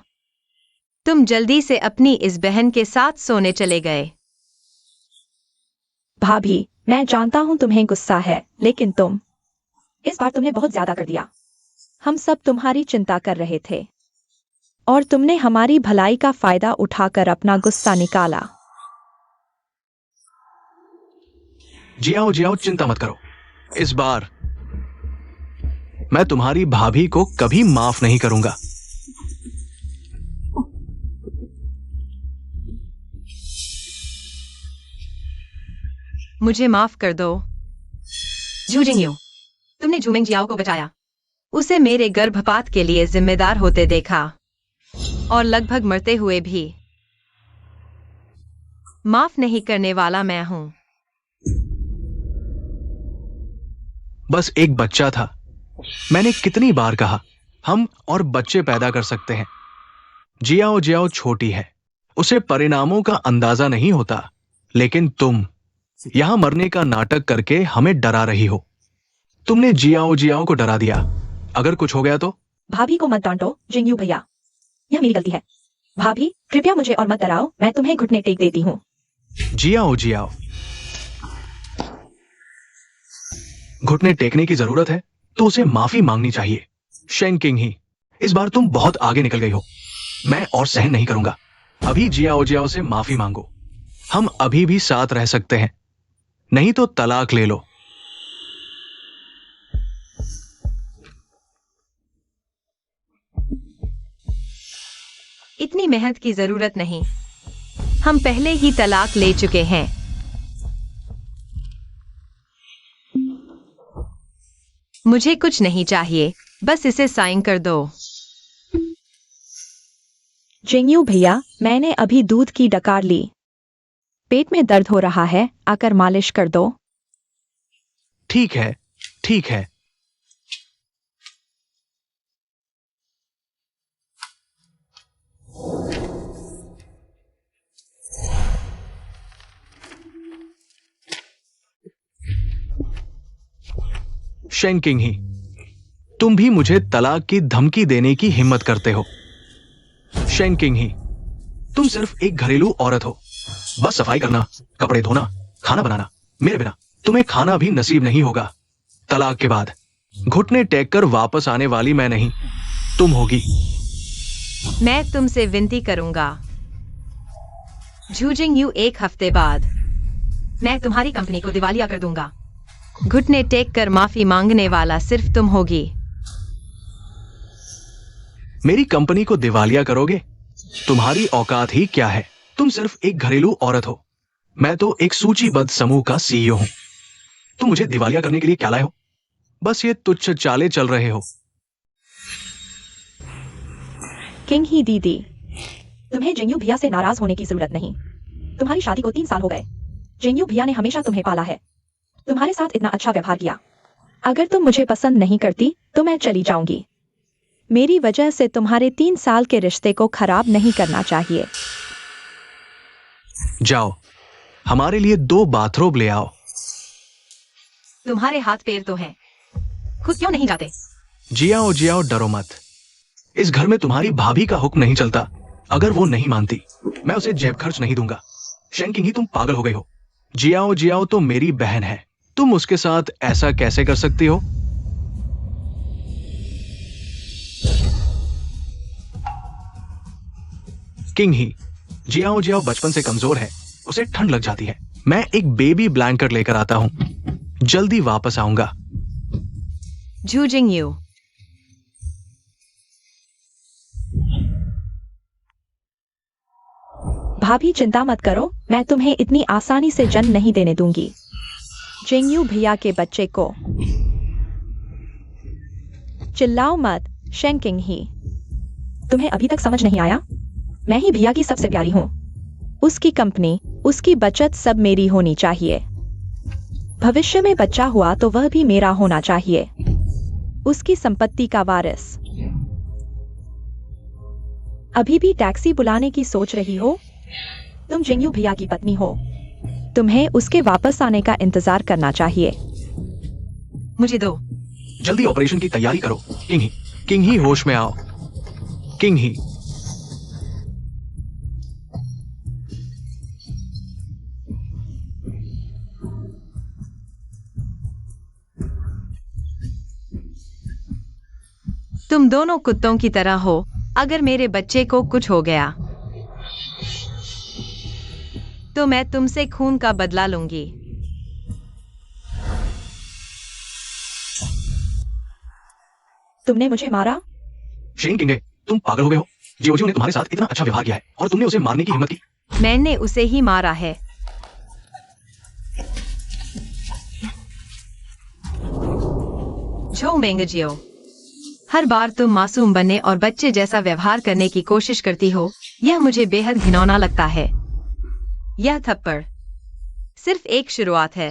तुम जल्दी से अपनी इस बहन के साथ सोने चले गए। भाभी, मैं जानता हूं तुम्हें गुस्सा है, लेकिन इस बार तुमने बहुत ज्यादा कर दिया। हम सब तुम्हारी चिंता कर रहे थे, और तुमने हमारी भलाई का फायदा उठाकर अपना गुस्सा निकाला। जियाओ जियाओ, चिंता मत करो। इस बार मैं तुम्हारी भाभी को कभी माफ नहीं करूंगा। मुझे माफ कर दो। झू जिंगयू, तुमने झूमिंग जियाओ को बचाया, उसे मेरे गर्भपात के लिए जिम्मेदार होते देखा, और लगभग मरते हुए भी। माफ नहीं करने वाला मैं हूं। बस एक बच्चा था। मैंने कितनी बार कहा, हम और बच्चे पैदा कर सकते हैं। जियाओ जियाओ छोटी है, उसे परिणामों का अंदाजा नहीं होता। लेकिन तुम यहां मरने का नाटक करके हमें डरा रही हो। तुमने जियाओ जियाओ को डरा दिया। अगर कुछ हो गया तो? भाभी को मत डांटो जिंगयू भैया, यह मेरी गलती है। भाभी, कृपया मुझे और मत डराओ, मैं तुम्हें घुटने टेक देती हूँ। जियाओ जियाओ, घुटने टेकने की जरूरत है तो उसे माफी मांगनी चाहिए। शेन किंग ही, इस बार तुम बहुत आगे निकल गई हो। मैं और सहन नहीं करूंगा। अभी जियाओ जियाओ से माफी मांगो। हम अभी भी साथ रह सकते हैं, नहीं तो तलाक ले लो। इतनी मेहनत की जरूरत नहीं, हम पहले ही तलाक ले चुके हैं। मुझे कुछ नहीं चाहिए, बस इसे साइन कर दो। जिंगयू भैया, मैंने अभी दूध की डकार ली। पेट में दर्द हो रहा है, आकर मालिश कर दो। ठीक है, ठीक है। शेंकिंग ही, तुम भी मुझे तलाक की धमकी देने की हिम्मत करते हो। शेंकिंग ही, तुम सिर्फ एक घरेलू औरत हो, बस सफाई करना, कपड़े धोना, खाना बनाना। मेरे बिना तुम्हें खाना भी नसीब नहीं होगा। तलाक के बाद घुटने टेक कर वापस आने वाली मैं नहीं, तुम होगी। मैं तुमसे विनती करूंगा, झूजिंग यू, एक हफ्ते बाद मैं तुम्हारी कंपनी को दिवालिया कर दूंगा। घुटने टेक कर माफी मांगने वाला सिर्फ तुम होगी। मेरी कंपनी को दिवालिया करोगे? तुम्हारी औकात ही क्या है? तुम सिर्फ एक घरेलू औरत हो, मैं तो एक सूचीबद्ध समूह का सीईओ हूं। तुम मुझे दिवालिया करने के लिए क्या लाए हो? बस ये तुच्छ चाले चल रहे हो। किंग ही दीदी, तुम्हें जिंगयू भैया से नाराज होने की जरूरत नहीं। तुम्हारी शादी को 3 साल हो गए। जिंगयू भैया ने हमेशा तुम्हें पाला है, तुम्हारे साथ इतना अच्छा व्यवहार किया। अगर तुम मुझे पसंद नहीं करती तो मैं चली जाऊंगी। मेरी वजह से तुम्हारे 3 साल के रिश्ते को खराब नहीं करना चाहिए। जाओ, हमारे लिए 2 बाथरोब ले आओ। तुम्हारे हाथ पैर तो हैं, खुद क्यों नहीं जाते? जियाओ जियाओ, डरो मत। इस घर में तुम्हारी भाभी का हुक्म नहीं चलता। अगर वो नहीं मानती, मैं उसे जेब खर्च नहीं दूंगा। शेंकिंग ही, तुम पागल हो गई हो। जियाओ जियाओ तो मेरी बहन है, तुम उसके साथ ऐसा कैसे कर सकती हो? किंग ही, जियाओ जियाओ बचपन से कमजोर है, उसे ठंड लग जाती है। मैं एक बेबी ब्लैंकेट लेकर आता हूं, जल्दी वापस आऊंगा। झूजिंग यू, भाभी चिंता मत करो, मैं तुम्हें इतनी आसानी से जन्म नहीं देने दूंगी। जिंगयू भैया के बच्चे को। चिल्लाओ मत, शेंकिंग ही। तुम्हें अभी तक समझ नहीं आया? मैं ही भैया की सबसे प्यारी हूं। उसकी कंपनी, उसकी बचत सब मेरी होनी चाहिए। भविष्य में बच्चा हुआ तो वह भी मेरा होना चाहिए, उसकी संपत्ति का वारिस। अभी भी टैक्सी बुलाने की सोच रही हो? तुम जिंगयू भैया की पत्नी हो, तुम्हें उसके वापस आने का इंतजार करना चाहिए। मुझे दो। जल्दी ऑपरेशन की तैयारी करो। किंग ही होश में आओ। किंग ही, तुम दोनों कुत्तों की तरह हो। अगर मेरे बच्चे को कुछ हो गया तो मैं तुमसे खून का बदला लूंगी। तुमने मुझे मारा? शेंकिंग है, तुम पागल हो गए हो। जियोजियो ने तुम्हारे साथ इतना अच्छा व्यवहार किया है और तुमने उसे मारने की हिम्मत की। मैंने उसे ही मारा है। झो मेंगजियो, हर बार तुम मासूम बनने और बच्चे जैसा व्यवहार करने की कोशिश करती हो, यह मुझे बेहद घिनौना लगता है। यह थप्पड़ सिर्फ एक शुरुआत है।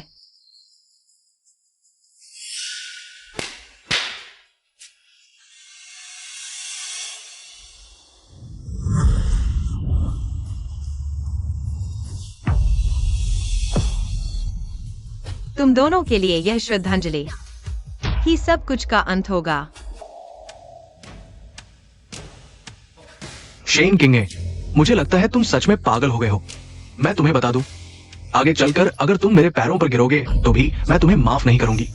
तुम दोनों के लिए यह श्रद्धांजलि ही सब कुछ का अंत होगा। शेंकिंग है, मुझे लगता है तुम सच में पागल हो गए हो। मैं तुम्हें बता दूं, आगे चलकर अगर तुम मेरे पैरों पर गिरोगे तो भी मैं तुम्हें माफ नहीं करूंगी।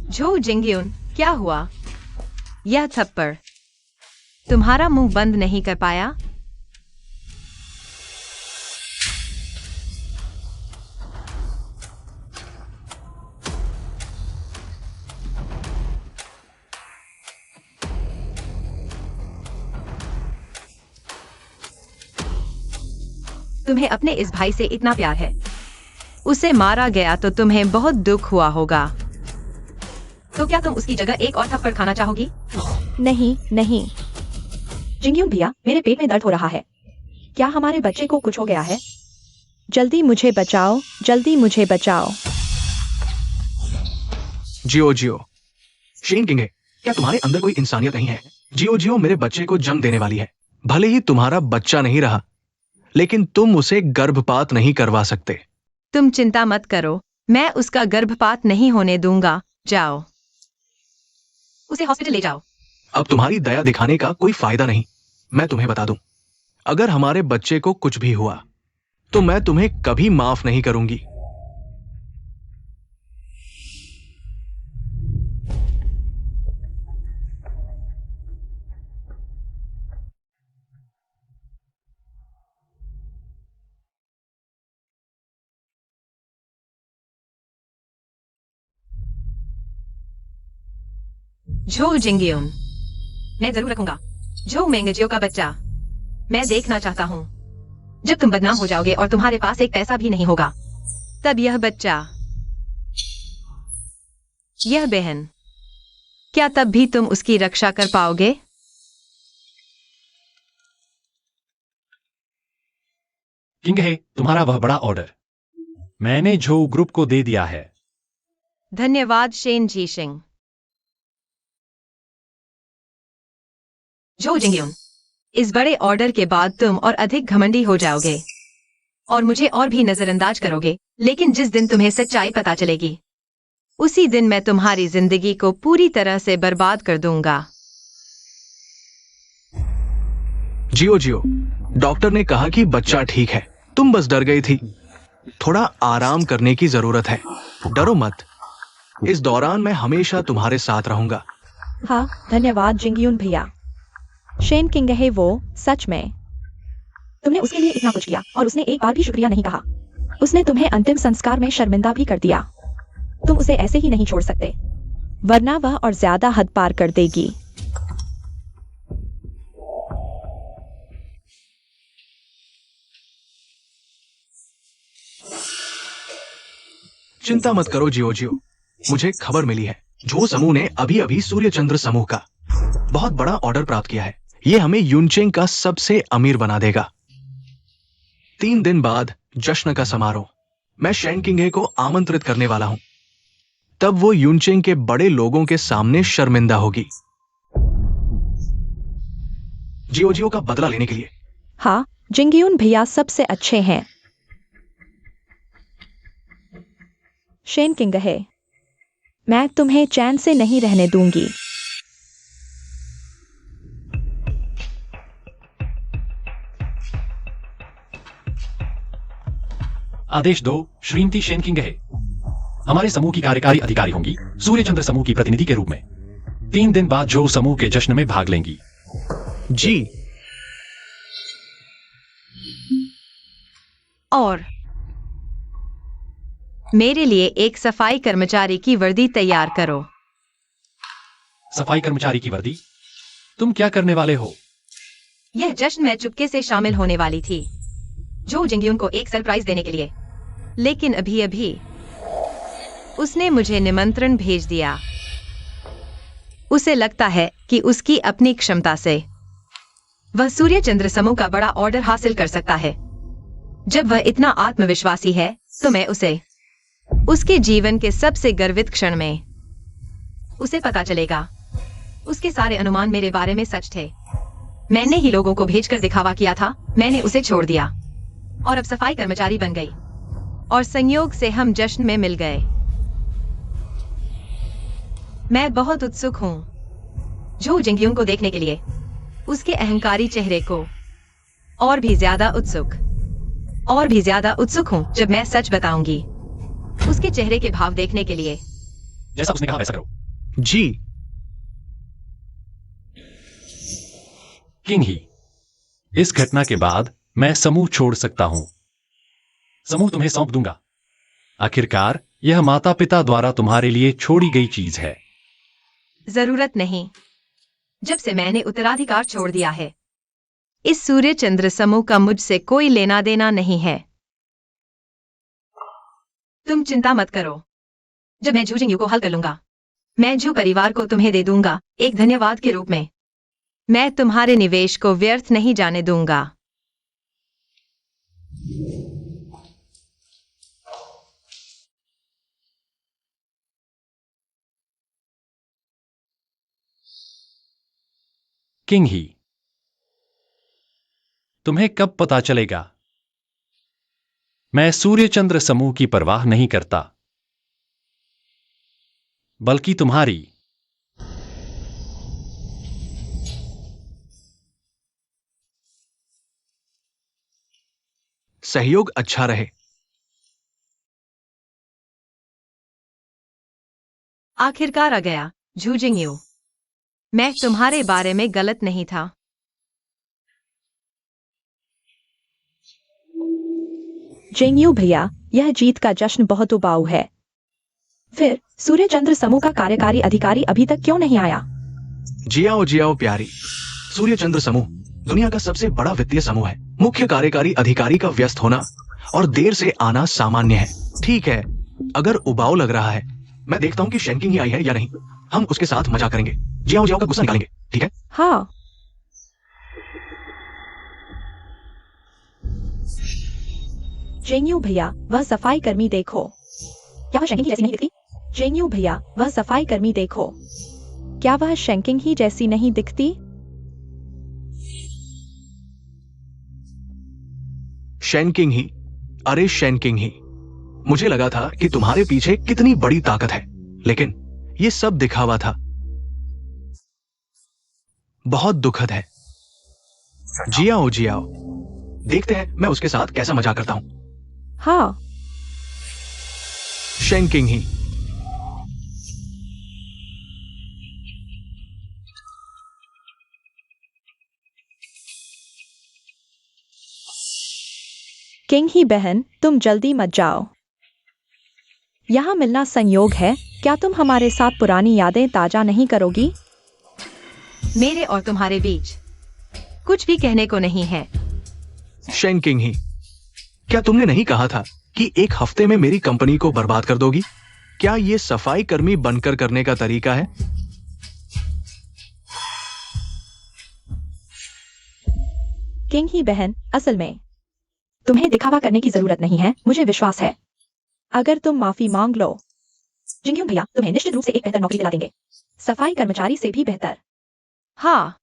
झो जिंगयुन, क्या हुआ? यह थप्पड़ तुम्हारा मुंह बंद नहीं कर पाया? तुम्हें अपने इस भाई से इतना प्यार है। उसे मारा गया तो तुम्हें बहुत दुख हुआ होगा। तो क्या तुम उसकी जगह एक और थप्पड़ खाना चाहोगी? नहीं नहीं। जिंगयून भैया, मेरे पेट में दर्द हो रहा है। क्या हमारे बच्चे को कुछ हो गया है? जल्दी मुझे बचाओ, जल्दी मुझे बचाओ। जियो जियो। शेन किंग है, क्या तुम्हारे अंदर कोई इंसानियत नहीं है? जियो जियो मेरे बच्चे को जन्म देने वाली है। भले ही तुम्हारा बच्चा नहीं रहा, लेकिन तुम उसे गर्भपात नहीं करवा सकते। तुम चिंता मत करो, मैं उसका गर्भपात नहीं होने दूंगा। जाओ, उसे हॉस्पिटल ले जाओ। अब तुम्हारी दया दिखाने का कोई फायदा नहीं। मैं तुम्हें बता दूं, अगर हमारे बच्चे को कुछ भी हुआ तो मैं तुम्हें कभी माफ नहीं करूंगी। झो जिंगयून, मैं जरूर रखूंगा। झो मेंगजियो का बच्चा, मैं देखना चाहता हूँ जब तुम बदनाम हो जाओगे और तुम्हारे पास एक पैसा भी नहीं होगा, तब यह बच्चा, यह बहन, क्या तब भी तुम उसकी रक्षा कर पाओगे? किंग है, तुम्हारा वह बड़ा ऑर्डर मैंने झो ग्रुप को दे दिया है। धन्यवाद शेन जी सिंह। झो जिंगयून, इस बड़े ऑर्डर के बाद तुम और अधिक घमंडी हो जाओगे और मुझे और भी नजरअंदाज करोगे, लेकिन जिस दिन तुम्हें सच्चाई पता चलेगी, उसी दिन मैं तुम्हारी जिंदगी को पूरी तरह से बर्बाद कर दूंगा। जियो जियो, डॉक्टर ने कहा कि बच्चा ठीक है, तुम बस डर गई थी। थोड़ा आराम करने की जरूरत है, डरो मत। इस दौरान मैं हमेशा तुम्हारे साथ रहूंगा। हाँ, धन्यवाद जिंगयून भैया। शेन किंग है वो, सच में। तुमने उसके लिए इतना कुछ किया और उसने एक बार भी शुक्रिया नहीं कहा। उसने तुम्हें अंतिम संस्कार में शर्मिंदा भी कर दिया। तुम उसे ऐसे ही नहीं छोड़ सकते, वरना वह और ज्यादा हद पार कर देगी। चिंता मत करो जियो जियो, मुझे खबर मिली है जो समूह ने अभी अभी सूर्य चंद्र समूह का बहुत बड़ा ऑर्डर प्राप्त किया है। ये हमें यूनचेंग का सबसे अमीर बना देगा। 3 दिन बाद जश्न का समारोह। मैं शेन किंगे को आमंत्रित करने वाला हूं। तब वो यूनचेंग के बड़े लोगों के सामने शर्मिंदा होगी, जियो जियो का बदला लेने के लिए। हाँ, जिंगयून भैया सबसे अच्छे हैं। शेन किंग है, मैं तुम्हें चैन से नहीं रहने दूंगी। आदेश दो, श्रीमती शेन किंग है हमारे समूह की कार्यकारी अधिकारी होंगी सूर्य चंद्र समूह की प्रतिनिधि के रूप में। 3 दिन बाद जो समूह के जश्न में भाग लेंगी। जी। और मेरे लिए एक सफाई कर्मचारी की वर्दी तैयार करो। सफाई कर्मचारी की वर्दी? तुम क्या करने वाले हो? यह जश्न में चुपके से शामिल होने वाली थी, जो जिंगयून को एक सरप्राइज देने के लिए, लेकिन अभी अभी उसने मुझे निमंत्रण भेज दिया। उसे लगता है कि उसकी अपनी क्षमता से वह सूर्य चंद्र समूह का बड़ा ऑर्डर हासिल कर सकता है। जब वह इतना आत्मविश्वासी है तो मैं उसे उसके जीवन के सबसे गर्वित क्षण में उसे पता चलेगा। उसके सारे अनुमान मेरे बारे में सच थे। मैंने ही लोगों को भेजकर दिखावा किया था। मैंने उसे छोड़ दिया और अब सफाई कर्मचारी बन गई और संयोग से हम जश्न में मिल गए। मैं बहुत उत्सुक हूं जो जिंगयून को देखने के लिए, उसके अहंकारी चेहरे को, और भी ज्यादा उत्सुक हूं जब मैं सच बताऊंगी, उसके चेहरे के भाव देखने के लिए। जैसा उसने कहा वैसा करो। जी। किंग ही, इस घटना के बाद मैं समूह छोड़ सकता हूं। समूह तुम्हें सौंप दूंगा। आखिरकार यह माता पिता द्वारा तुम्हारे लिए छोड़ी गई चीज है। जरूरत नहीं। जब से मैंने उत्तराधिकार छोड़ दिया है, इस सूर्य चंद्र समूह का मुझसे कोई लेना देना नहीं है। तुम चिंता मत करो, जब मैं झूजिंग को हल कर लूंगा, मैं झू परिवार को तुम्हें दे दूंगा, एक धन्यवाद के रूप में। मैं तुम्हारे निवेश को व्यर्थ नहीं जाने दूंगा। किंग ही, तुम्हें कब पता चलेगा? मैं सूर्य चंद्र समूह की परवाह नहीं करता, बल्कि तुम्हारी। सहयोग अच्छा रहे। आखिरकार आ गया, झूजिंग। मैं तुम्हारे बारे में गलत नहीं था। जेंगयू भैया, यह जीत का जश्न बहुत उबाऊ है। फिर सूर्य चंद्र समूह का कार्यकारी अधिकारी अभी तक क्यों नहीं आया? जियाओ जियाओ प्यारी, सूर्य चंद्र समूह दुनिया का सबसे बड़ा वित्तीय समूह है। मुख्य कार्यकारी अधिकारी का व्यस्त होना और देर से आना सामान्य है। ठीक है, अगर उबाऊ लग रहा है, मैं देखता हूँ कि शेंकिंग ही आई है या नहीं। हम उसके साथ मजा करेंगे, जियाओ जियाओ का गुस्सा निकालेंगे, ठीक है? हाँ। जेंगयू भैया, वह सफाई कर्मी देखो। क्या वह शेंकिंग ही जैसी नहीं दिखती? जेंगयू भैया, वह सफाई कर्मी देखो। क्या वह शेंकिंग ही जैसी नहीं दिखती? शेंकिंग ही? अरे शेंकिंग ही, मुझे लगा था कि तुम्हारे पीछे कितनी बड़ी ताकत है, लेकिन ये सब दिखावा था। बहुत दुखद है। जियाओ जियाओ, देखते हैं मैं उसके साथ कैसा मजाक करता हूं। हाँ। शेंकिंग ही। किंग ही बहन, तुम जल्दी मत जाओ। यहाँ मिलना संयोग है, क्या तुम हमारे साथ पुरानी यादें ताजा नहीं करोगी? मेरे और तुम्हारे बीच कुछ भी कहने को नहीं है। शेंकिंग ही, क्या तुमने नहीं कहा था कि एक हफ्ते में मेरी कंपनी को बर्बाद कर दोगी? क्या ये सफाई कर्मी बनकर करने का तरीका है? किंग ही बहन, असल में तुम्हें दिखावा करने की जरूरत नहीं है, मुझे विश्वास है। अगर तुम माफी मांग लो, जिंगयू भैया तुम्हें निश्चित रूप से एक बेहतर नौकरी दिला देंगे, सफाई कर्मचारी से भी बेहतर। हाँ।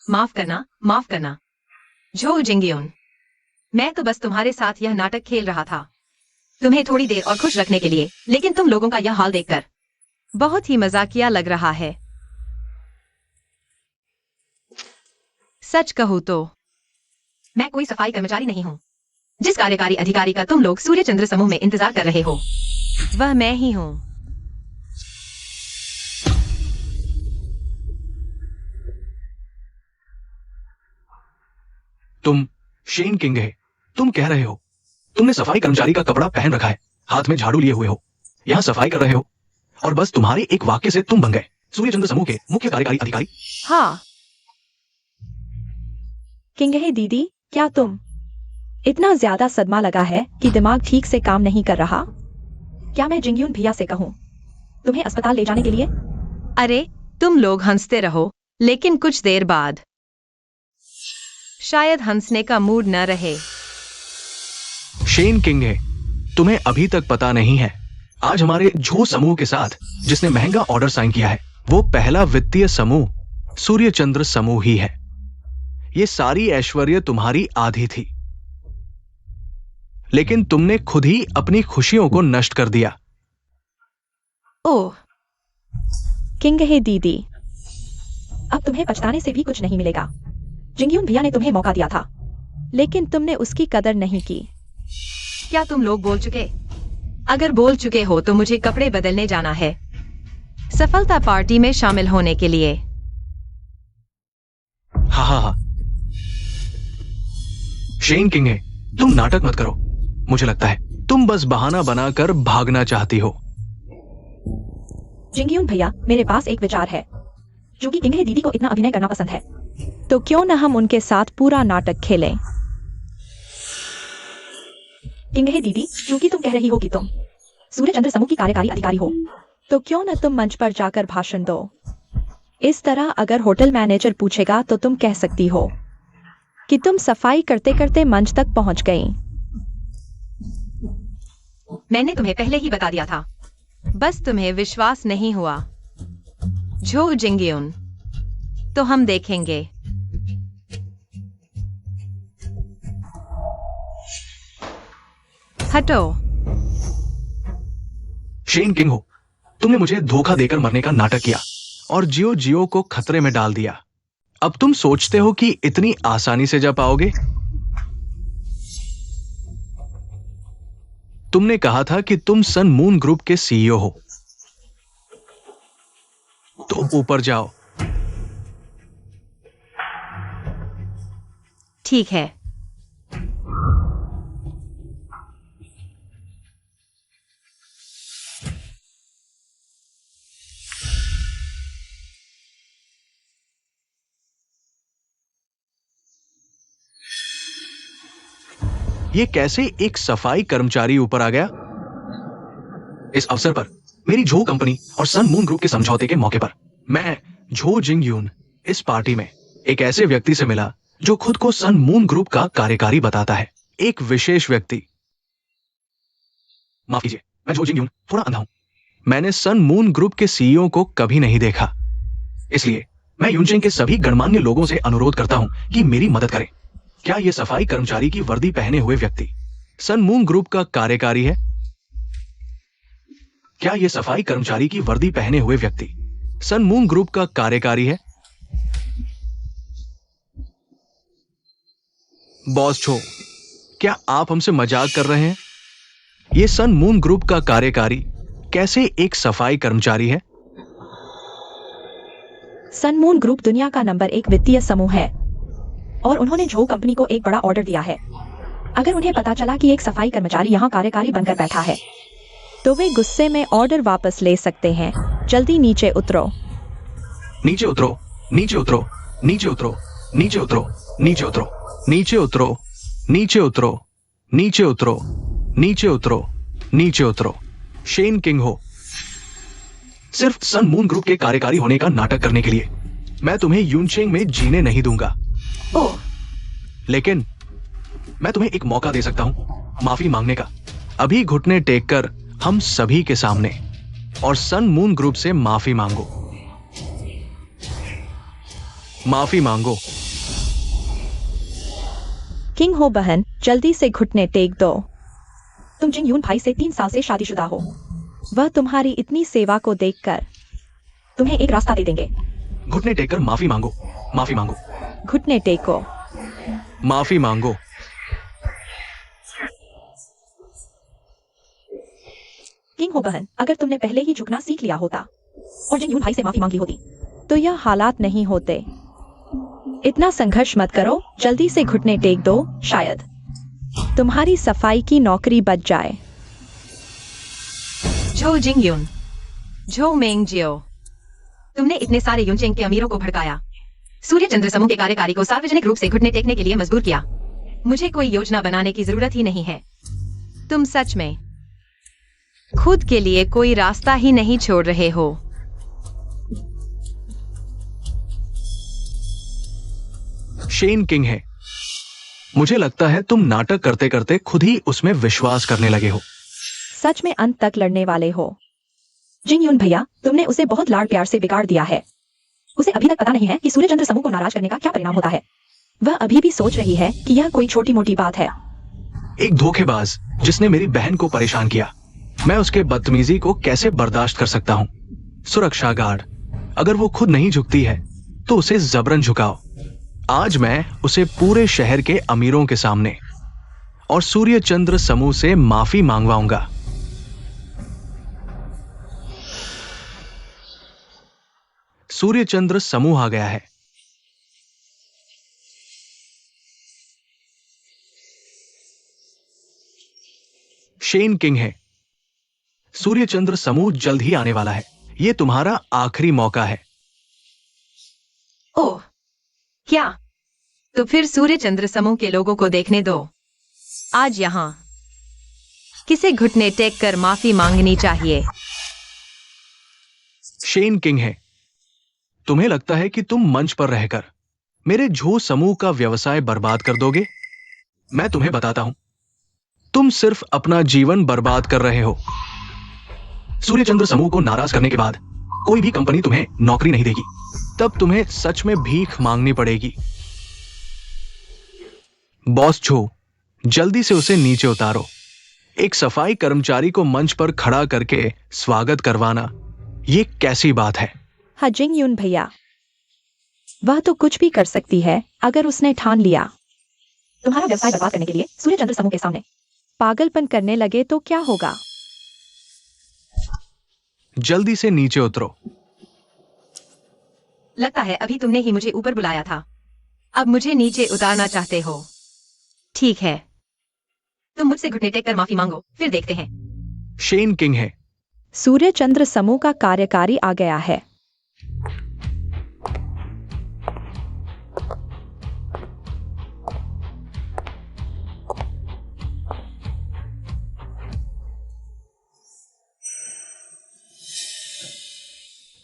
माफ करना झो जिंगयून, मैं तो बस तुम्हारे साथ यह नाटक खेल रहा था, तुम्हें थोड़ी देर और खुश रखने के लिए। लेकिन तुम लोगों का यह हाल देखकर बहुत ही मजाकिया लग रहा है। सच कहूं तो मैं कोई सफाई कर्मचारी नहीं हूं। जिस कार्यकारी अधिकारी का तुम लोग सूर्य चंद्र समूह में इंतजार कर रहे हो, वह मैं ही हूं। तुम शेन किंग है, तुम कह रहे हो तुमने सफाई कर्मचारी का कपड़ा पहन रखा है, हाथ में झाड़ू लिए हुए हो, यहां सफाई कर रहे हो, और बस तुम्हारे एक वाक्य से तुम बन गए सूर्य चंद्र समूह के मुख्य कार्यकारी अधिकारी। हाँ। किंग है दीदी, क्या तुम इतना ज्यादा सदमा लगा है कि दिमाग ठीक से काम नहीं कर रहा? क्या मैं जिंगयून भैया से कहूं तुम्हें अस्पताल ले जाने के लिए? अरे तुम लोग हंसते रहो, लेकिन कुछ देर बाद शायद हंसने का मूड न रहे। शेन किंग है, तुम्हें अभी तक पता नहीं है, आज हमारे झो समूह के साथ जिसने महंगा ऑर्डर साइन किया है, वो पहला वित्तीय समूह सूर्य चंद्र समूह ही है। ये सारी ऐश्वर्य तुम्हारी आधी थी, लेकिन तुमने खुद ही अपनी खुशियों को नष्ट कर दिया। ओह किंग है दीदी, अब तुम्हें पछताने से भी कुछ नहीं मिलेगा। जिंगयून भैया ने तुम्हें मौका दिया था, लेकिन तुमने उसकी कदर नहीं की। क्या तुम लोग बोल चुके? अगर बोल चुके हो तो मुझे कपड़े बदलने जाना है सफलता पार्टी में शामिल होने के लिए। हाँ हाँ हाँ, शेन किंग है, तुम नाटक मत करो। मुझे लगता है तुम बस बहाना बनाकर भागना चाहती हो। जिंगयून भैया, मेरे पास एक विचार है। जो कि किंगहे दीदी को इतना अभिनय करना पसंद है, तो क्यों न हम उनके साथ पूरा नाटक खेलें। किंगहे दीदी, क्योंकि तुम कह रही हो कि तुम सूर्य चंद्र समूह की कार्यकारी अधिकारी हो, तो क्यों न तुम मंच पर जाकर भाषण दो। इस तरह अगर होटल मैनेजर पूछेगा तो तुम कह सकती हो कि तुम सफाई करते करते मंच तक पहुंच गई। मैंने तुम्हें पहले ही बता दिया था, बस तुम्हें विश्वास नहीं हुआ। झो जिंगयून, तो हम देखेंगे। हटो। शेन किंग हो, तुमने मुझे धोखा देकर मरने का नाटक किया और जियो जियो को खतरे में डाल दिया। अब तुम सोचते हो कि इतनी आसानी से जा पाओगे? तुमने कहा था कि तुम सन मून ग्रुप के सीईओ हो, तो ऊपर जाओ। ठीक है। ये कैसे एक सफाई कर्मचारी ऊपर आ गया? इस अवसर पर मेरी झो कंपनी और सन मून ग्रुप के समझौते के मौके पर मैं झो जिंगयून इस पार्टी में एक ऐसे व्यक्ति से मिला जो खुद को सन मून ग्रुप का कार्यकारी बताता है। एक विशेष व्यक्ति। माफ कीजिए, मैं झो जिंगयून थोड़ा अंधा हूं। मैंने सन मून ग्रुप के सीईओ को कभी नहीं देखा, इसलिए मैं यूनचेंग के सभी गणमान्य लोगों से अनुरोध करता हूं कि मेरी मदद करें। क्या यह सफाई कर्मचारी की वर्दी पहने हुए व्यक्ति सन मून ग्रुप का कार्यकारी है? क्या यह सफाई कर्मचारी की वर्दी पहने हुए व्यक्ति सन मून ग्रुप का कार्यकारी है? बॉस छो, क्या आप हमसे मजाक कर रहे हैं? यह सन मून ग्रुप का कार्यकारी कैसे एक सफाई कर्मचारी है? सन मून ग्रुप दुनिया का नंबर 1 वित्तीय समूह है और उन्होंने झो कंपनी को एक बड़ा ऑर्डर दिया है। अगर उन्हें पता चला कि एक सफाई कर्मचारी यहाँ कार्यकारी बनकर बैठा है, तो वे गुस्से में ऑर्डर वापस ले सकते हैं। जल्दी नीचे उतरो। नीचे उतरो, नीचे उतरो, नीचे उतरो, नीचे उतरो, नीचे उतरो, नीचे उतरो, नीचे उतरो, नीचे उतरो, नीचे उतरो, नीचे उतरो। शेन किंग हो, सिर्फ सन मून ग्रुप के कार्यकारी होने का नाटक करने के लिए मैं तुम्हें यूनचेंग में जीने नहीं दूंगा। ओह, लेकिन मैं तुम्हें एक मौका दे सकता हूं माफी मांगने का। अभी घुटने टेक कर हम सभी के सामने और सन मून ग्रुप से माफी मांगो। माफी मांगो। किंग हो बहन, जल्दी से घुटने टेक दो। तुम जिंगयून भाई से 3 साल से शादीशुदा हो। वह तुम्हारी इतनी सेवा को देखकर तुम्हें एक रास्ता दे देंगे। घुटने टेक कर माफी मांगो, माफी मांगो, घुटने टेको। माफी मांगो। किंग हो बहन, अगर तुमने पहले ही झुकना सीख लिया होता और जिंगयून भाई से माफी मांगी होती, तो यह हालात नहीं होते। इतना संघर्ष मत करो, जल्दी से घुटने टेक दो, शायद तुम्हारी सफाई की नौकरी बच जाए। झो जिंगयून, झो मेंगजियो, तुमने इतने सारे यूनचेंग के अमीरों को भड़काया, सूर्य चंद्र समूह के कार्यकारी को सार्वजनिक रूप से घुटने टेकने के लिए मजबूर किया। मुझे कोई योजना बनाने की जरूरत ही नहीं है। तुम सच में खुद के लिए कोई रास्ता ही नहीं छोड़ रहे हो। शेन किंग है, मुझे लगता है तुम नाटक करते करते खुद ही उसमें विश्वास करने लगे हो। सच में अंत तक लड़ने वाले हो। जिंगयून भैया, तुमने उसे बहुत लाड़ प्यार से बिगाड़ दिया है। उसे अभी तक पता नहीं है कि सूर्य चंद्र समूह को नाराज करने का क्या परिणाम होता है। वह अभी भी सोच रही है कि यह कोई छोटी मोटी बात है। एक धोखेबाज जिसने मेरी बहन को परेशान किया, मैं उसके बदतमीजी को कैसे बर्दाश्त कर सकता हूं? सुरक्षा गार्ड, अगर वो खुद नहीं झुकती है तो उसे जबरन झुकाओ। आज मैं उसे पूरे शहर के अमीरों के सामने और सूर्य चंद्र समूह से माफी मांगवाऊंगा। सूर्य चंद्र समूह आ गया है। शेन किंग है। सूर्य चंद्र समूह जल्द ही आने वाला है। ये तुम्हारा आखिरी मौका है। ओह, क्या? तो फिर सूर्य चंद्र समूह के लोगों को देखने दो। आज यहाँ किसे घुटने टेक कर माफी मांगनी चाहिए। शेन किंग है। तुम्हें लगता है कि तुम मंच पर रहकर मेरे झो समूह का व्यवसाय बर्बाद कर दोगे? मैं तुम्हें बताता हूं, तुम सिर्फ अपना जीवन बर्बाद कर रहे हो। सूर्यचंद्र समूह को नाराज करने के बाद कोई भी कंपनी तुम्हें नौकरी नहीं देगी। तब तुम्हें सच में भीख मांगनी पड़ेगी। बॉस झो, जल्दी से उसे नीचे उतारो। एक सफाई कर्मचारी को मंच पर खड़ा करके स्वागत करवाना, ये कैसी बात है? हाँ जिंग यून भैया, वह तो कुछ भी कर सकती है अगर उसने ठान लिया। तुम्हारा व्यवसाय बर्बाद करने के लिए सूर्यचंद्र समूह के सामने पागलपन करने लगे तो क्या होगा? जल्दी से नीचे उतरो। लगता है अभी तुमने ही मुझे ऊपर बुलाया था, अब मुझे नीचे उतारना चाहते हो। ठीक है, तुम मुझसे घुटने टेक कर माफी मांगो, फिर देखते हैं। शेन किंग है। सूर्यचंद्र समूह का कार्यकारी आ गया है।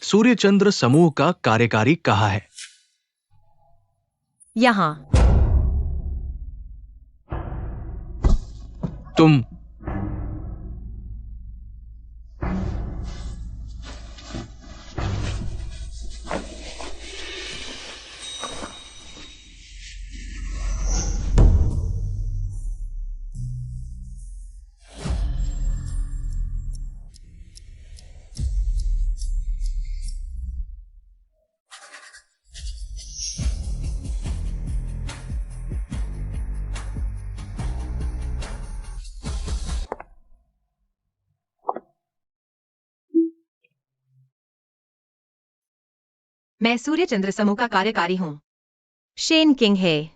सूर्यचंद्र समूह का कार्यकारी कहाँ है? यहाँ। तुम मैं सूर्यचंद्र समूह का कार्यकारी हूँ। शेन किंग है।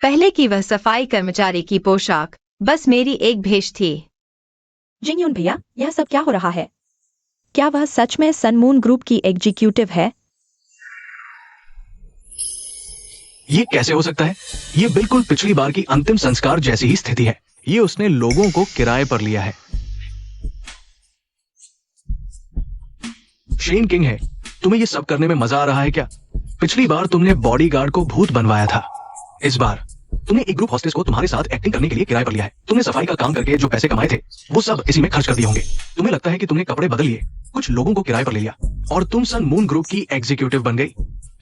पहले की वह सफाई कर्मचारी की पोशाक बस मेरी एक भेष थी। जिंग यून भैया, यह सब क्या हो रहा है? क्या वह सच में सनमून ग्रुप की एग्जीक्यूटिव है? ये कैसे हो सकता है? ये बिल्कुल पिछली बार की अंतिम संस्कार जैसी ही स्थिति है। ये उसने लोगों को किराए पर लिया है। शेन किंग है, तुम्हें ये सब करने में मजा आ रहा है क्या? पिछली बार तुमने बॉडीगार्ड को भूत बनवाया था। इस बार तुमने एक ग्रुप हॉस्टेस को तुम्हारे साथ एक्टिंग करने के लिए किराए पर लिया है। तुमने सफाई का काम करके जो पैसे कमाए थे वो सब इसी में खर्च कर दिए होंगे। तुम्हें लगता है कि तुमने कपड़े बदल लिए, कुछ लोगों को किराए पर ले लिया और तुम सन मून ग्रुप की एग्जीक्यूटिव बन गई।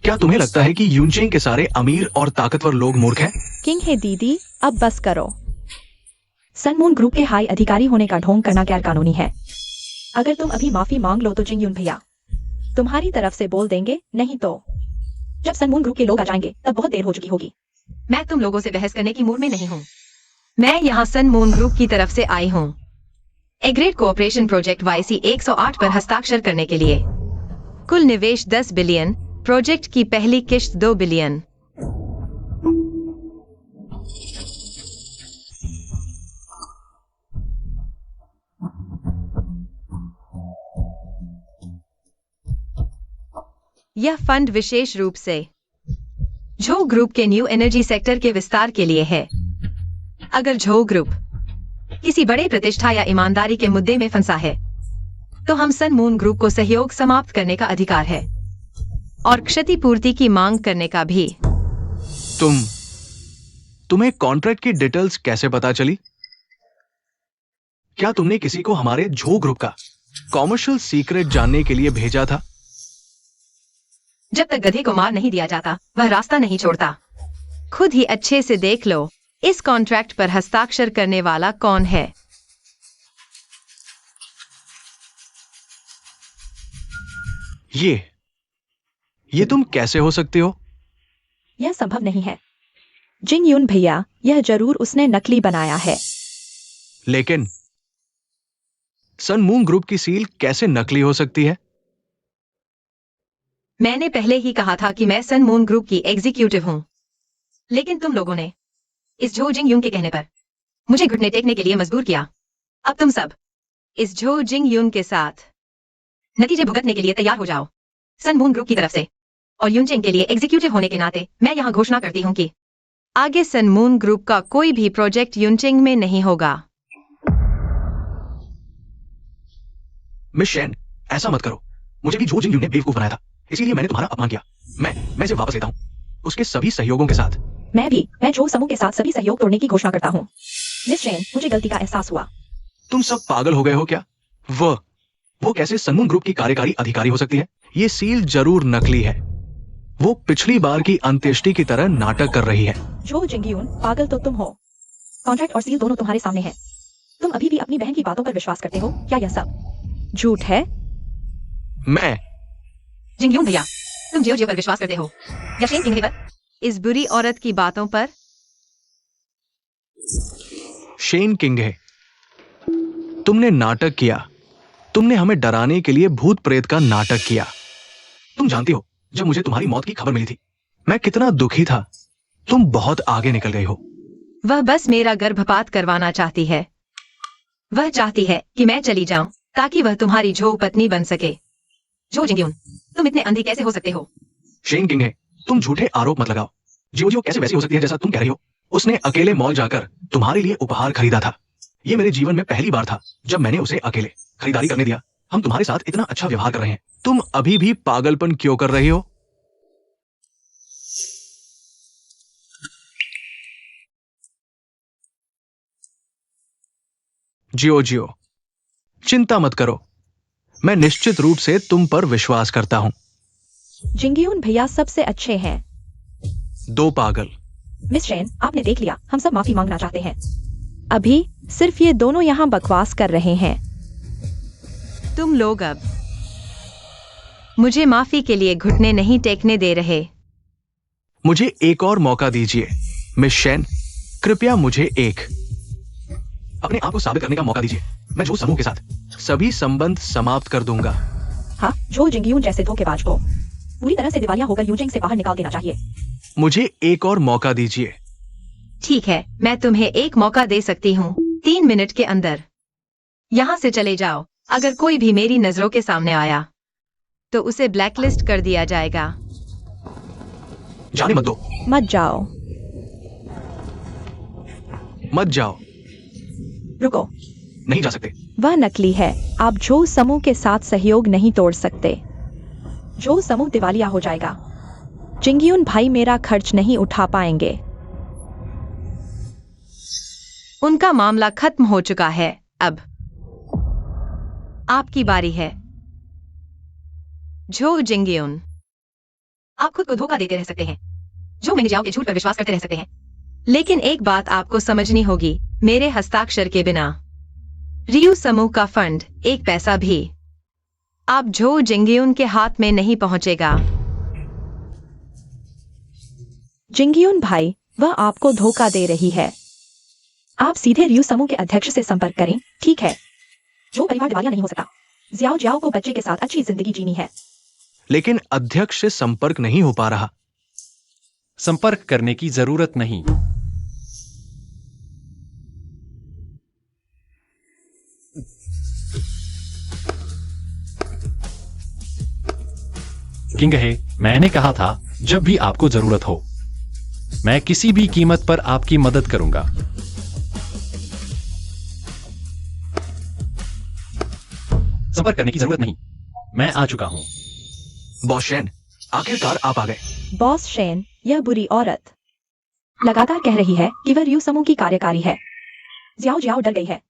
क्या तुम्हें लगता है कि यूनचेंग के सारे अमीर और ताकतवर लोग मूर्ख हैं? किंग है दीदी, अब बस करो। सनमून ग्रुप के हाई अधिकारी होने का ढोंग करना गैर कानूनी है। अगर तुम अभी माफी मांग लो तो जिंग यून भैया तुम्हारी तरफ से बोल देंगे, नहीं तो जब सनमून ग्रुप के लोग आ जाएंगे तब बहुत देर हो चुकी होगी। मैं तुम लोगों से बहस करने की मूड में नहीं हूँ। मैं यहाँ सन मून ग्रुप की तरफ से आई हूँ एग्रेड कोऑपरेशन प्रोजेक्ट YC 108 पर हस्ताक्षर करने के लिए। कुल निवेश 10 बिलियन, प्रोजेक्ट की पहली किश्त 2 बिलियन। यह फंड विशेष रूप से झो ग्रुप के न्यू एनर्जी सेक्टर के विस्तार के लिए है। अगर झो ग्रुप किसी बड़े प्रतिष्ठा या ईमानदारी के मुद्दे में फंसा है तो हम सन मून ग्रुप को सहयोग समाप्त करने का अधिकार है और क्षतिपूर्ति की मांग करने का भी। तुम्हें कॉन्ट्रैक्ट की डिटेल्स कैसे पता चली? क्या तुमने किसी को हमारे झो ग्रुप का कॉमर्शियल सीक्रेट जानने के लिए भेजा था? जब तक गधे को मार नहीं दिया जाता वह रास्ता नहीं छोड़ता। खुद ही अच्छे से देख लो, इस कॉन्ट्रैक्ट पर हस्ताक्षर करने वाला कौन है? ये तुम कैसे हो सकते हो? यह संभव नहीं है जिंग यून भैया, यह जरूर उसने नकली बनाया है। लेकिन सन मून ग्रुप की सील कैसे नकली हो सकती है? मैंने पहले ही कहा था कि मैं सन मून ग्रुप की एग्जीक्यूटिव हूँ, लेकिन तुम लोगों ने इस झो जिंग यून के कहने पर मुझे घुटने टेकने के लिए मजबूर किया। अब तुम सब इस झो जिंग यून के साथ नतीजे भुगतने के लिए तैयार हो जाओ। सन मून ग्रुप की तरफ से और यूनचेंग के लिए एग्जीक्यूटिव होने के नाते मैं यहाँ घोषणा करती हूँ कि आगे सन मून ग्रुप का कोई भी प्रोजेक्ट यूनचेंग में नहीं होगा। मिस शेन, ऐसा मत करो। मुझे भी झो जिंग यून ने बेवकूफ बनाया था, इसीलिए मैंने तुम्हारा अपमान किया। मैं इसे वापस लेता हूँ, उसके सभी सहयोगों के साथ। मैं झो समूह के साथ सभी सहयोग तोड़ने की घोषणा करता हूँ। मिस शेन, मुझे गलती का एहसास हुआ। तुम सब पागल हो गए हो क्या? वो कैसे सन मून ग्रुप की कार्यकारी अधिकारी हो सकती है? ये सील जरूर नकली है। वो पिछली बार की अंत्येष्टि की तरह नाटक कर रही है। झो जिंग यून, पागल तो तुम हो। कॉन्ट्रैक्ट और सील दोनों तुम्हारे सामने है। तुम अभी भी अपनी बहन की बातों पर विश्वास करते हो क्या? यह सब झूठ है? मैं जिंग यून भैया, तुम जियो पर विश्वास करते हो या शेन किंग पर? इस बुरी औरत की बातों पर? शेन किंगे, तुमने नाटक किया। तुमने हमें डराने के लिए भूत प्रेत का नाटक किया। तुम जानती हो, जब मुझे तुम्हारी मौत की खबर मिली थी, मैं कितना दुखी था। तुम बहुत आगे निकल गई हो। वह बस मेरा गर्भपात करवाना चाहती है। वह चाहती है कि मैं चली जाऊं ताकि वह तुम्हारी झो पत्नी बन सके। झो जिंग यून, तुम इतने अंधे कैसे हो सकते हो? शेन किंगे, तुम झूठे आरोप मत लगाओ। जियो कैसे वैसी हो सकती है जैसा तुम कह रही हो? उसने अकेले मॉल जाकर तुम्हारे लिए उपहार खरीदा था। ये मेरे जीवन में पहली बार था जब मैंने उसे अकेले खरीदारी करने दिया। हम तुम्हारे साथ इतना अच्छा व्यवहार कर रहे हैं, तुम अभी भी पागलपन क्यों कर रही हो? जियो, चिंता मत करो। मैं निश्चित रूप से तुम पर विश्वास करता हूं। जिंग यून भैया सबसे अच्छे हैं। दो पागल। मिस शेन, आपने देख लिया, हम सब माफी मांगना चाहते हैं। अभी सिर्फ ये दोनों यहाँ बकवास कर रहे हैं। तुम लोग अब मुझे माफी के लिए घुटने नहीं टेकने दे रहे। मुझे एक और मौका दीजिए मिस शेन, कृपया मुझे अपने आप को साबित करने का मौका दीजिए। मैं झो समूह के साथ सभी संबंध समाप्त कर दूंगा। हाँ, झो जिंग यून जैसे धोखेबाज को पूरी तरह से दिवालिया होकर यूनचेंग से बाहर निकाल देना चाहिए। मुझे एक और मौका दीजिए। ठीक है, मैं तुम्हें एक मौका दे सकती हूँ। 3 मिनट के अंदर यहाँ से चले जाओ। अगर कोई भी मेरी नजरों के सामने आया तो उसे ब्लैकलिस्ट कर दिया जाएगा। जाने मत दो। मत जाओ। मत जाओ। रुको। नहीं जा सकते। वह नकली है। आप झो समूह के साथ सहयोग नहीं तोड़ सकते। झो समूह दिवालिया हो जाएगा। जिंग यून भाई मेरा खर्च नहीं उठा पाएंगे। उनका मामला खत्म हो चुका है। अब आपकी बारी है। झो जिंग यून, आप खुद को धोखा देते रह सकते हैं। झो मिंगजियाओ के झूठ पर विश्वास करते रह सकते हैं, लेकिन एक बात आपको समझनी होगी, मेरे हस्ताक्षर के बिना रियू समूह का फंड एक पैसा भी आप झो जिंग यून के हाथ में नहीं पहुंचेगा। जिंग यून भाई, वह आपको धोखा दे रही है। आप सीधे रियू समूह के अध्यक्ष से संपर्क करें, ठीक है? जो परिवार दिवालिया नहीं हो सकता। जियाओ जियाओ को बच्चे के साथ अच्छी जिंदगी जीनी है। लेकिन अध्यक्ष से संपर्क नहीं हो पा रहा। संपर्क करने की जरूरत नहीं। किंग है, मैंने कहा था जब भी आपको जरूरत हो मैं किसी भी कीमत पर आपकी मदद करूंगा। संपर्क करने की जरूरत नहीं, मैं आ चुका हूं। बॉस शेन, आखिरकार आप आ गए। बॉस शेन, यह बुरी औरत लगातार कह रही है कि वह रियू समूह की कार्यकारी है। जियाओ जियाओ डर गई है।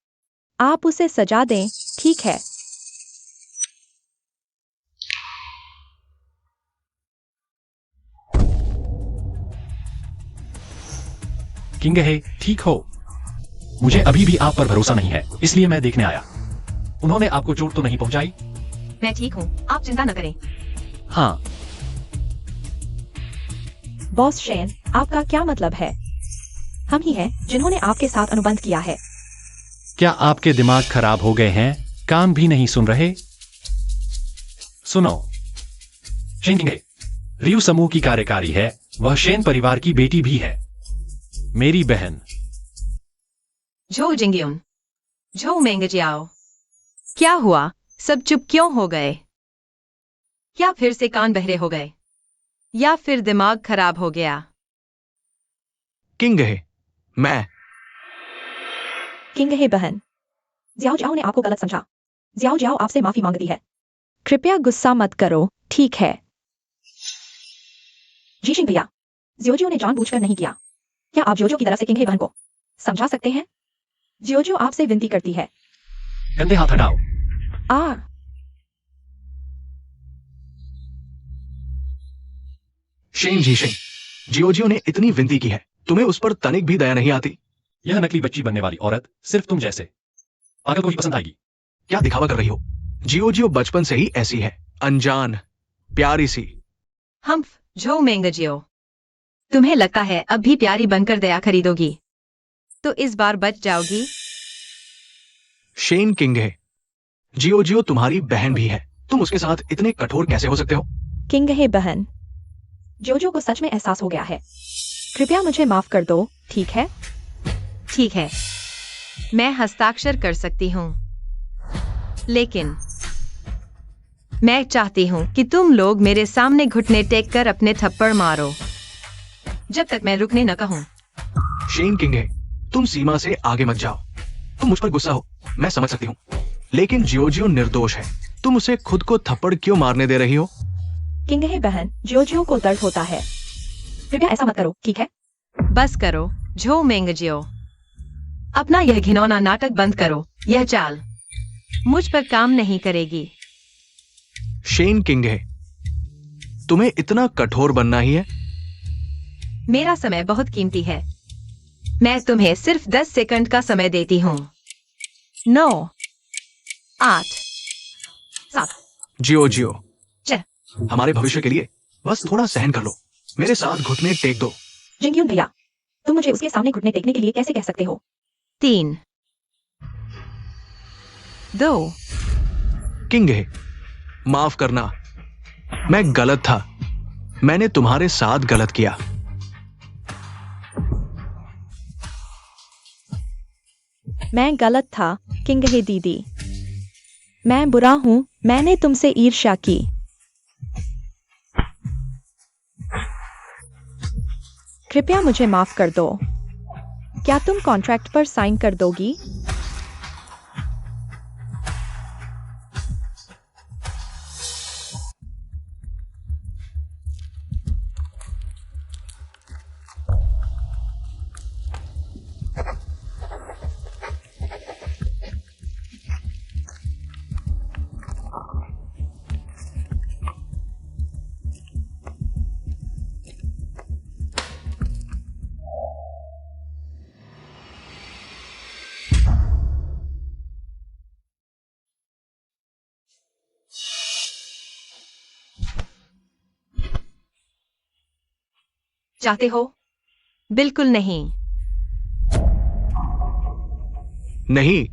आप उसे सजा दें, ठीक है? किंग है, ठीक हो। मुझे अभी भी आप पर भरोसा नहीं है, इसलिए मैं देखने आया। उन्होंने आपको चोट तो नहीं पहुंचाई? मैं ठीक हूँ, आप चिंता न करें। हाँ। बॉस शेन, आपका क्या मतलब है? हम ही हैं जिन्होंने आपके साथ अनुबंध किया है। क्या आपके दिमाग खराब हो गए हैं? कान भी नहीं सुन रहे? सुनो, शेन किंग है, रियू समूह की कार्यकारी है, वह शेन परिवार की बेटी भी है, मेरी बहन। झो जिंगयुन, झो मेंगजियाओ, क्या हुआ? सब चुप क्यों हो गए? क्या फिर से कान बहरे हो गए या फिर दिमाग खराब हो गया? किंग है, मैं। किंग है बहन, जियाओ जाओ ने आपको गलत समझा। जियाओ जाओ आपसे माफी मांगती है। कृपया गुस्सा मत करो, ठीक है? जीशिंग भैया, जियोजियो ने जानबूझकर नहीं किया। क्या आप जोजो की तरफ से किंग है बहन को समझा सकते हैं? जियोजियो आपसे विनती करती है। गंदे हाथ हटाओ। आ शेन जीशिंग, जियोजियो ने इतनी विनती की है, तुम्हें उस पर तनिक भी दया नहीं आती? यह नकली बच्ची बनने वाली औरत सिर्फ तुम जैसे पागल को ही पसंद आएगी। क्या दिखावा कर रही हो? जियोजियो बचपन से ही ऐसी है, अनजान, प्यारी सी। हम्फ, झो मेंगजियो, तुम्हें लगता है अब भी प्यारी बनकर दया खरीदोगी तो इस बार बच जाओगी? शेन किंग है, जियोजियो तुम्हारी बहन भी है, तुम उसके साथ इतने कठोर कैसे हो सकते हो? किंग है बहन, जोजो को सच में एहसास हो गया है। कृपया मुझे माफ कर दो, ठीक है? ठीक है, मैं हस्ताक्षर कर सकती हूँ, लेकिन मैं चाहती हूँ कि तुम लोग मेरे सामने घुटने टेक कर अपने थप्पड़ मारो जब तक मैं रुकने न कहूँ। शेन किंग है, तुम सीमा से आगे मत जाओ। तुम मुझ पर गुस्सा हो, मैं समझ सकती हूँ, लेकिन जियोजियो निर्दोष है। तुम उसे खुद को थप्पड़ क्यों मारने दे रही हो? किंग है बहन, जियोजियो को दर्द होता है। कृपया ऐसा मत करो, ठीक है? बस करो, झो मेंगजियो, अपना यह घिनौना नाटक बंद करो। यह चाल मुझ पर काम नहीं करेगी। शेन किंग है, तुम्हें इतना कठोर बनना ही है? मेरा समय बहुत कीमती है, मैं तुम्हें सिर्फ 10 सेकंड का समय देती हूँ। 9, 8, 7, जियोजियो, 6। हमारे भविष्य के लिए बस थोड़ा सहन कर लो। मेरे साथ घुटने टेक दो। जिंगयुन भैया, तुम मुझे उसके सामने घुटने टेकने के लिए कैसे कह सकते हो? 3, 2, किंग है, माफ करना, मैं गलत था। मैंने तुम्हारे साथ गलत किया। मैं गलत था, किंग है दीदी। मैं बुरा हूँ, मैंने तुमसे ईर्ष्या की। कृपया मुझे माफ कर दो। क्या तुम कॉन्ट्रैक्ट पर साइन कर दोगी? चाहते हो? बिल्कुल नहीं। नहीं,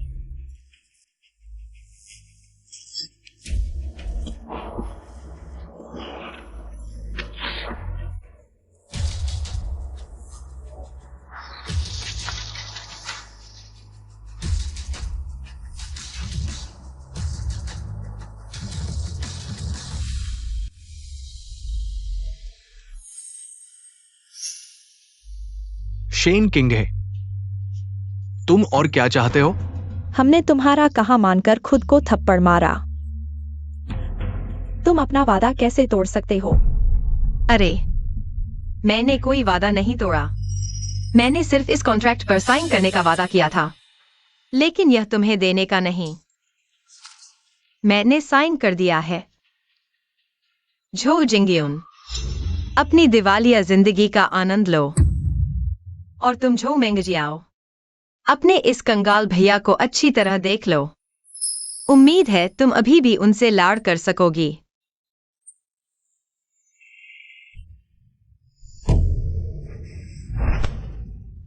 शेन किंग है, तुम और क्या चाहते हो? हमने तुम्हारा कहा मानकर खुद को थप्पड़ मारा। तुम अपना वादा कैसे तोड़ सकते हो? अरे, मैंने कोई वादा नहीं तोड़ा, मैंने सिर्फ इस कॉन्ट्रैक्ट पर साइन करने का वादा किया था, लेकिन यह तुम्हें देने का नहीं। मैंने साइन कर दिया है। झो जिंगयुन, अपनी दिवालिया जिंदगी का आनंद लो। और तुम झो मेंगजियाओ, अपने इस कंगाल भैया को अच्छी तरह देख लो। उम्मीद है तुम अभी भी उनसे लाड़ कर सकोगी।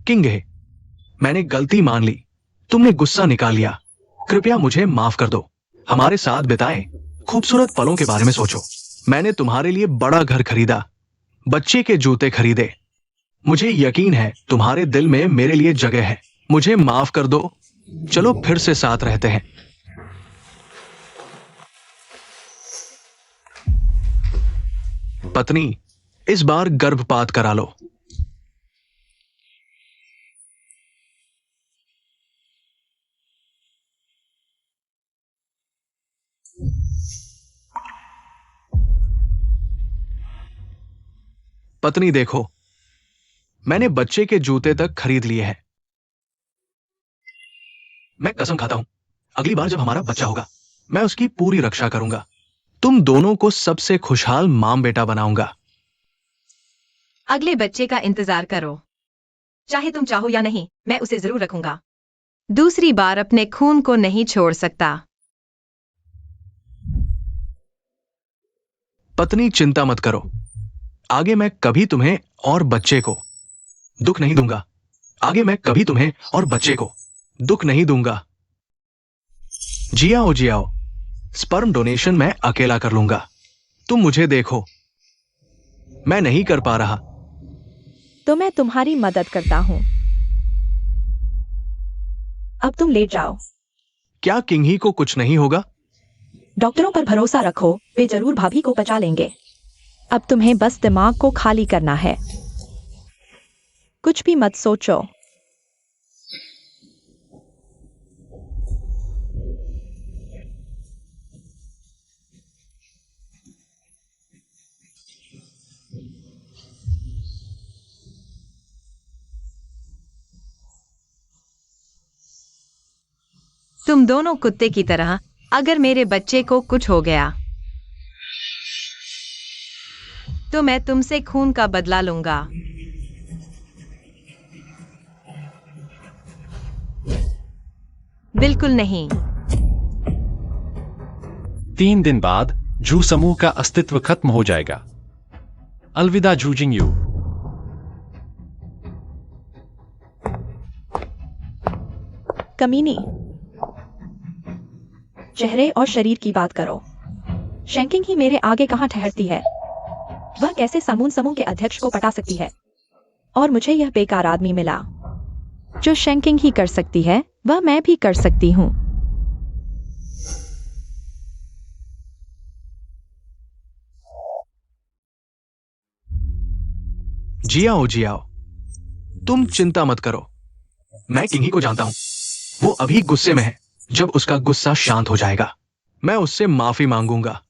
किंग है, मैंने गलती मान ली, तुमने गुस्सा निकाल लिया। कृपया मुझे माफ कर दो। हमारे साथ बिताए खूबसूरत पलों के बारे में सोचो। मैंने तुम्हारे लिए बड़ा घर खरीदा, बच्चे के जूते खरीदे। मुझे यकीन है तुम्हारे दिल में मेरे लिए जगह है। मुझे माफ कर दो। चलो फिर से साथ रहते हैं। पत्नी, इस बार गर्भपात करा लो। पत्नी देखो, मैंने बच्चे के जूते तक खरीद लिए हैं। मैं कसम खाता हूं, अगली बार जब हमारा बच्चा होगा मैं उसकी पूरी रक्षा करूंगा। तुम दोनों को सबसे खुशहाल मां बेटा बनाऊंगा। अगले बच्चे का इंतजार करो। चाहे तुम चाहो या नहीं, मैं उसे जरूर रखूंगा। दूसरी बार अपने खून को नहीं छोड़ सकता। पत्नी चिंता मत करो, आगे मैं कभी तुम्हें और बच्चे को दुख नहीं दूंगा। आगे मैं कभी तुम्हें और बच्चे को दुख नहीं दूंगा। जियाओ जियाओ, स्पर्म डोनेशन मैं अकेला कर लूंगा। तुम मुझे देखो, मैं नहीं कर पा रहा। तो मैं तुम्हारी मदद करता हूं। अब तुम लेट जाओ। क्या किंगी को कुछ नहीं होगा? डॉक्टरों पर भरोसा रखो, वे जरूर भाभी को बचा लेंगे। अब तुम्हें बस दिमाग को खाली करना है। कुछ भी मत सोचो। तुम दोनों कुत्ते की तरह, अगर मेरे बच्चे को कुछ हो गया तो मैं तुमसे खून का बदला लूंगा। बिल्कुल नहीं। 3 दिन बाद जू समूह का अस्तित्व खत्म हो जाएगा। अलविदा जूजिंग यू। कमीनी, चेहरे और शरीर की बात करो। शेंकिंग ही मेरे आगे कहां ठहरती है? वह कैसे समून समूह के अध्यक्ष को पटा सकती है? और मुझे यह बेकार आदमी मिला। जो शेंकिंग ही कर सकती है वह मैं भी कर सकती हूं। जियाओ जियाओ, तुम चिंता मत करो। मैं किंगी को जानता हूं, वो अभी गुस्से में है। जब उसका गुस्सा शांत हो जाएगा मैं उससे माफी मांगूंगा।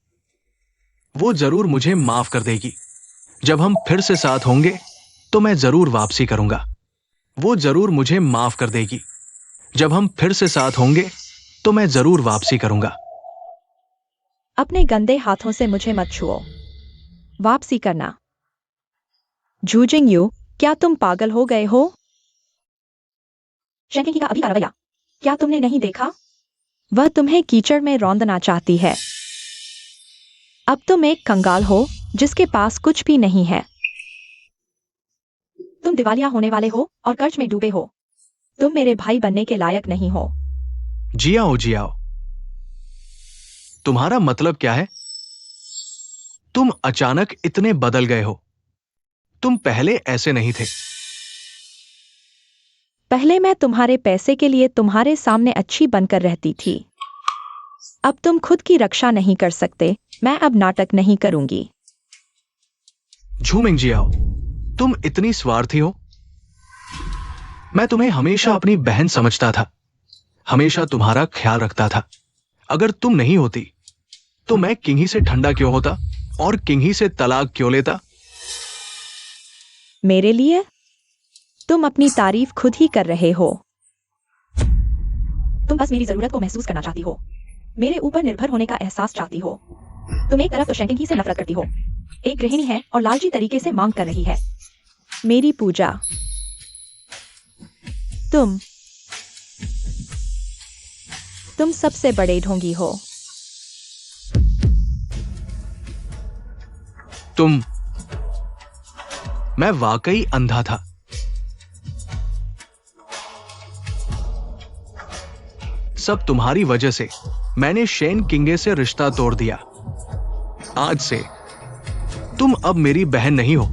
वो जरूर मुझे माफ कर देगी। जब हम फिर से साथ होंगे तो मैं जरूर वापसी करूंगा। वो जरूर मुझे माफ कर देगी। जब हम फिर से साथ होंगे तो मैं जरूर वापसी करूंगा। अपने गंदे हाथों से मुझे मत छुओ। वापसी करना। जूजिंग यू, क्या तुम पागल हो गए हो? शेंकिंग का अभी का रवैया क्या तुमने नहीं देखा? वह तुम्हें कीचड़ में रौंदना चाहती है। अब तुम एक कंगाल हो जिसके पास कुछ भी नहीं है। तुम दिवालिया होने वाले हो और कर्ज में डूबे हो। तुम मेरे भाई बनने के लायक नहीं हो। जियाओ जियाओ, तुम्हारा मतलब क्या है? तुम अचानक इतने बदल गए हो। तुम पहले ऐसे नहीं थे। पहले मैं तुम्हारे पैसे के लिए तुम्हारे सामने अच्छी बनकर रहती थी। अब तुम खुद की रक्षा नहीं कर सकते। मैं अब नाटक नहीं करूंगी। झूमिंग जियाओ, तुम इतनी स्वार्थी हो। मैं तुम्हें हमेशा अपनी बहन समझता था, हमेशा तुम्हारा ख्याल रखता था। अगर तुम नहीं होती तो मैं किंगी से ठंडा क्यों होता और किंगी से तलाक क्यों लेता? मेरे लिए? तुम अपनी तारीफ खुद ही कर रहे हो। तुम बस मेरी जरूरत को महसूस करना चाहती हो, मेरे ऊपर निर्भर होने का एहसास चाहती हो। तुम एक तरफ तो शेंकिंग ही से नफरत करती हो, एक गृहिणी है और लालची तरीके से मांग कर रही है। मेरी पूजा, तुम सबसे बड़े ढोंगी हो। मैं वाकई अंधा था। सब तुम्हारी वजह से मैंने शेन किंगे से रिश्ता तोड़ दिया। आज से तुम अब मेरी बहन नहीं हो।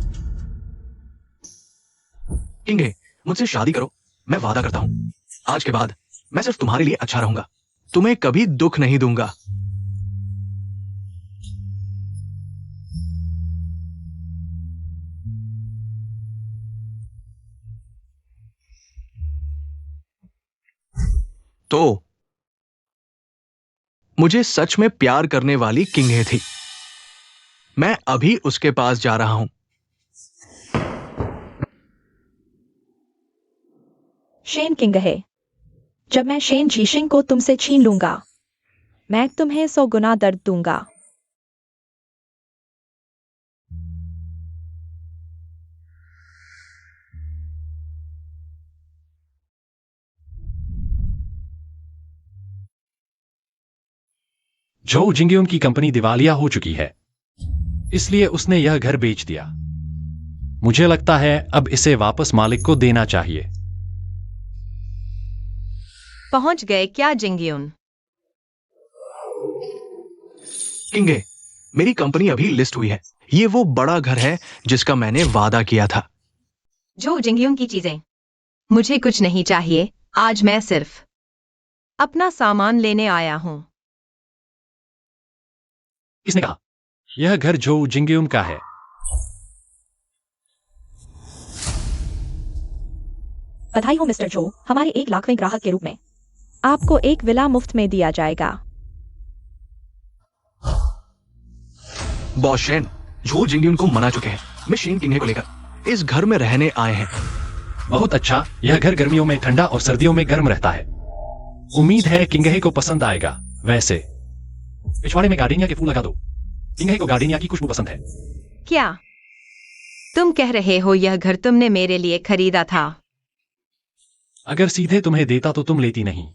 किंग हे, मुझसे शादी करो। मैं वादा करता हूं, आज के बाद मैं सिर्फ तुम्हारे लिए अच्छा रहूंगा। तुम्हें कभी दुख नहीं दूंगा। तो मुझे सच में प्यार करने वाली किंग हे थी। मैं अभी उसके पास जा रहा हूं। शेन किंग है। जब मैं शेन जीशिंग को तुमसे छीन लूंगा, मैं तुम्हें 100 गुना दर्द दूंगा। जो जिंगयुन की कंपनी दिवालिया हो चुकी है, इसलिए उसने यह घर बेच दिया। मुझे लगता है अब इसे वापस मालिक को देना चाहिए। पहुंच गए क्या जिंगयुन? किंग हे, मेरी कंपनी अभी लिस्ट हुई है। ये वो बड़ा घर है जिसका मैंने वादा किया था। जो जिंगयुन की चीजें, मुझे कुछ नहीं चाहिए। आज मैं सिर्फ अपना सामान लेने आया हूं। किसने कहा? यह घर जो जिंगयुन का है। बधाई हो मिस्टर जो, हमारे 1 लाखवें ग्राहक के रूप में आपको एक विला मुफ्त में दिया जाएगा। बॉस शेन, जो जिंगयुन को मना चुके हैं। मैं शेन किंग हे को लेकर इस घर में रहने आए हैं। बहुत अच्छा। यह घर गर्मियों में ठंडा और सर्दियों में गर्म रहता है। उम्मीद है किंगहे को पसंद आएगा। वैसे पिछवाड़े में गार्डेनिया के फूल लगा दो। किंगहे को गार्डेनिया की खुशबू पसंद है। क्या तुम कह रहे हो यह घर तुमने मेरे लिए खरीदा था? अगर सीधे तुम्हें देता तो तुम लेती नहीं,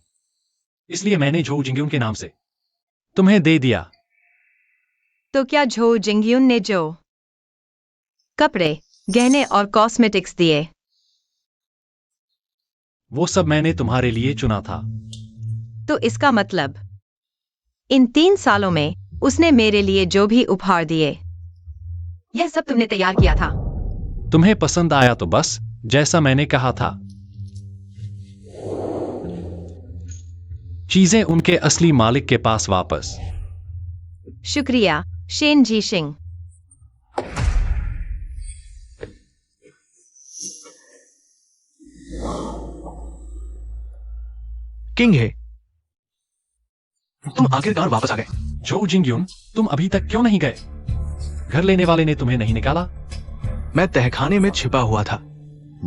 इसलिए मैंने झो जिंगयुन के नाम से तुम्हें दे दिया। तो क्या झो जिंगयुन ने जो कपड़े, गहने और कॉस्मेटिक्स दिए, वो सब मैंने तुम्हारे लिए चुना था। तो इसका मतलब इन 3 सालों में उसने मेरे लिए जो भी उपहार दिए, यह सब तुमने तैयार किया था? तुम्हें पसंद आया तो बस, जैसा मैंने कहा था। चीजें उनके असली मालिक के पास वापस। शुक्रिया शेन जीशिंग। किंग हे, तुम आखिरकार वापस आ गए। झो जिंगयुन, तुम अभी तक क्यों नहीं गए? घर लेने वाले ने तुम्हें नहीं निकाला? मैं तहखाने में छिपा हुआ था,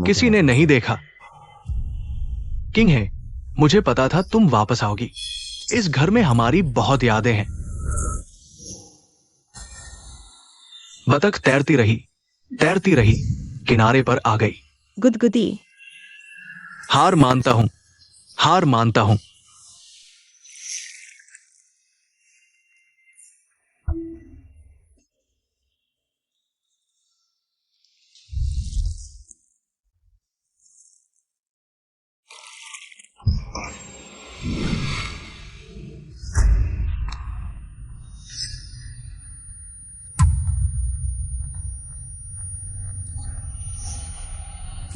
किसी ने नहीं देखा। किंग हे, मुझे पता था तुम वापस आओगी। इस घर में हमारी बहुत यादें हैं। बतख तैरती रही, किनारे पर आ गई। गुदगुदी। हार मानता हूं।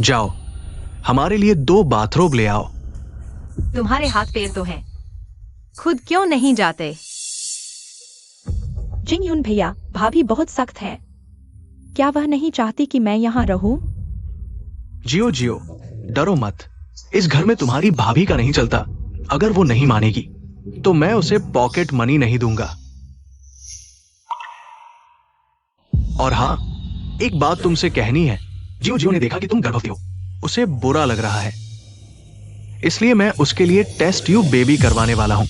जाओ, हमारे लिए 2 बाथरोब ले आओ। तुम्हारे हाथ पैर तो हैं, खुद क्यों नहीं जाते? जिंगयुन भैया, भाभी बहुत सख्त है। क्या वह नहीं चाहती कि मैं यहाँ रहूं? जियो, डरो मत। इस घर में तुम्हारी भाभी का नहीं चलता। अगर वो नहीं मानेगी तो मैं उसे पॉकेट मनी नहीं दूंगा। और हाँ, एक बात तुमसे कहनी है। जियो ने देखा कि तुम गर्भवती हो, उसे बुरा लग रहा है, इसलिए मैं उसके लिए टेस्ट ट्यूब बेबी करवाने वाला हूं।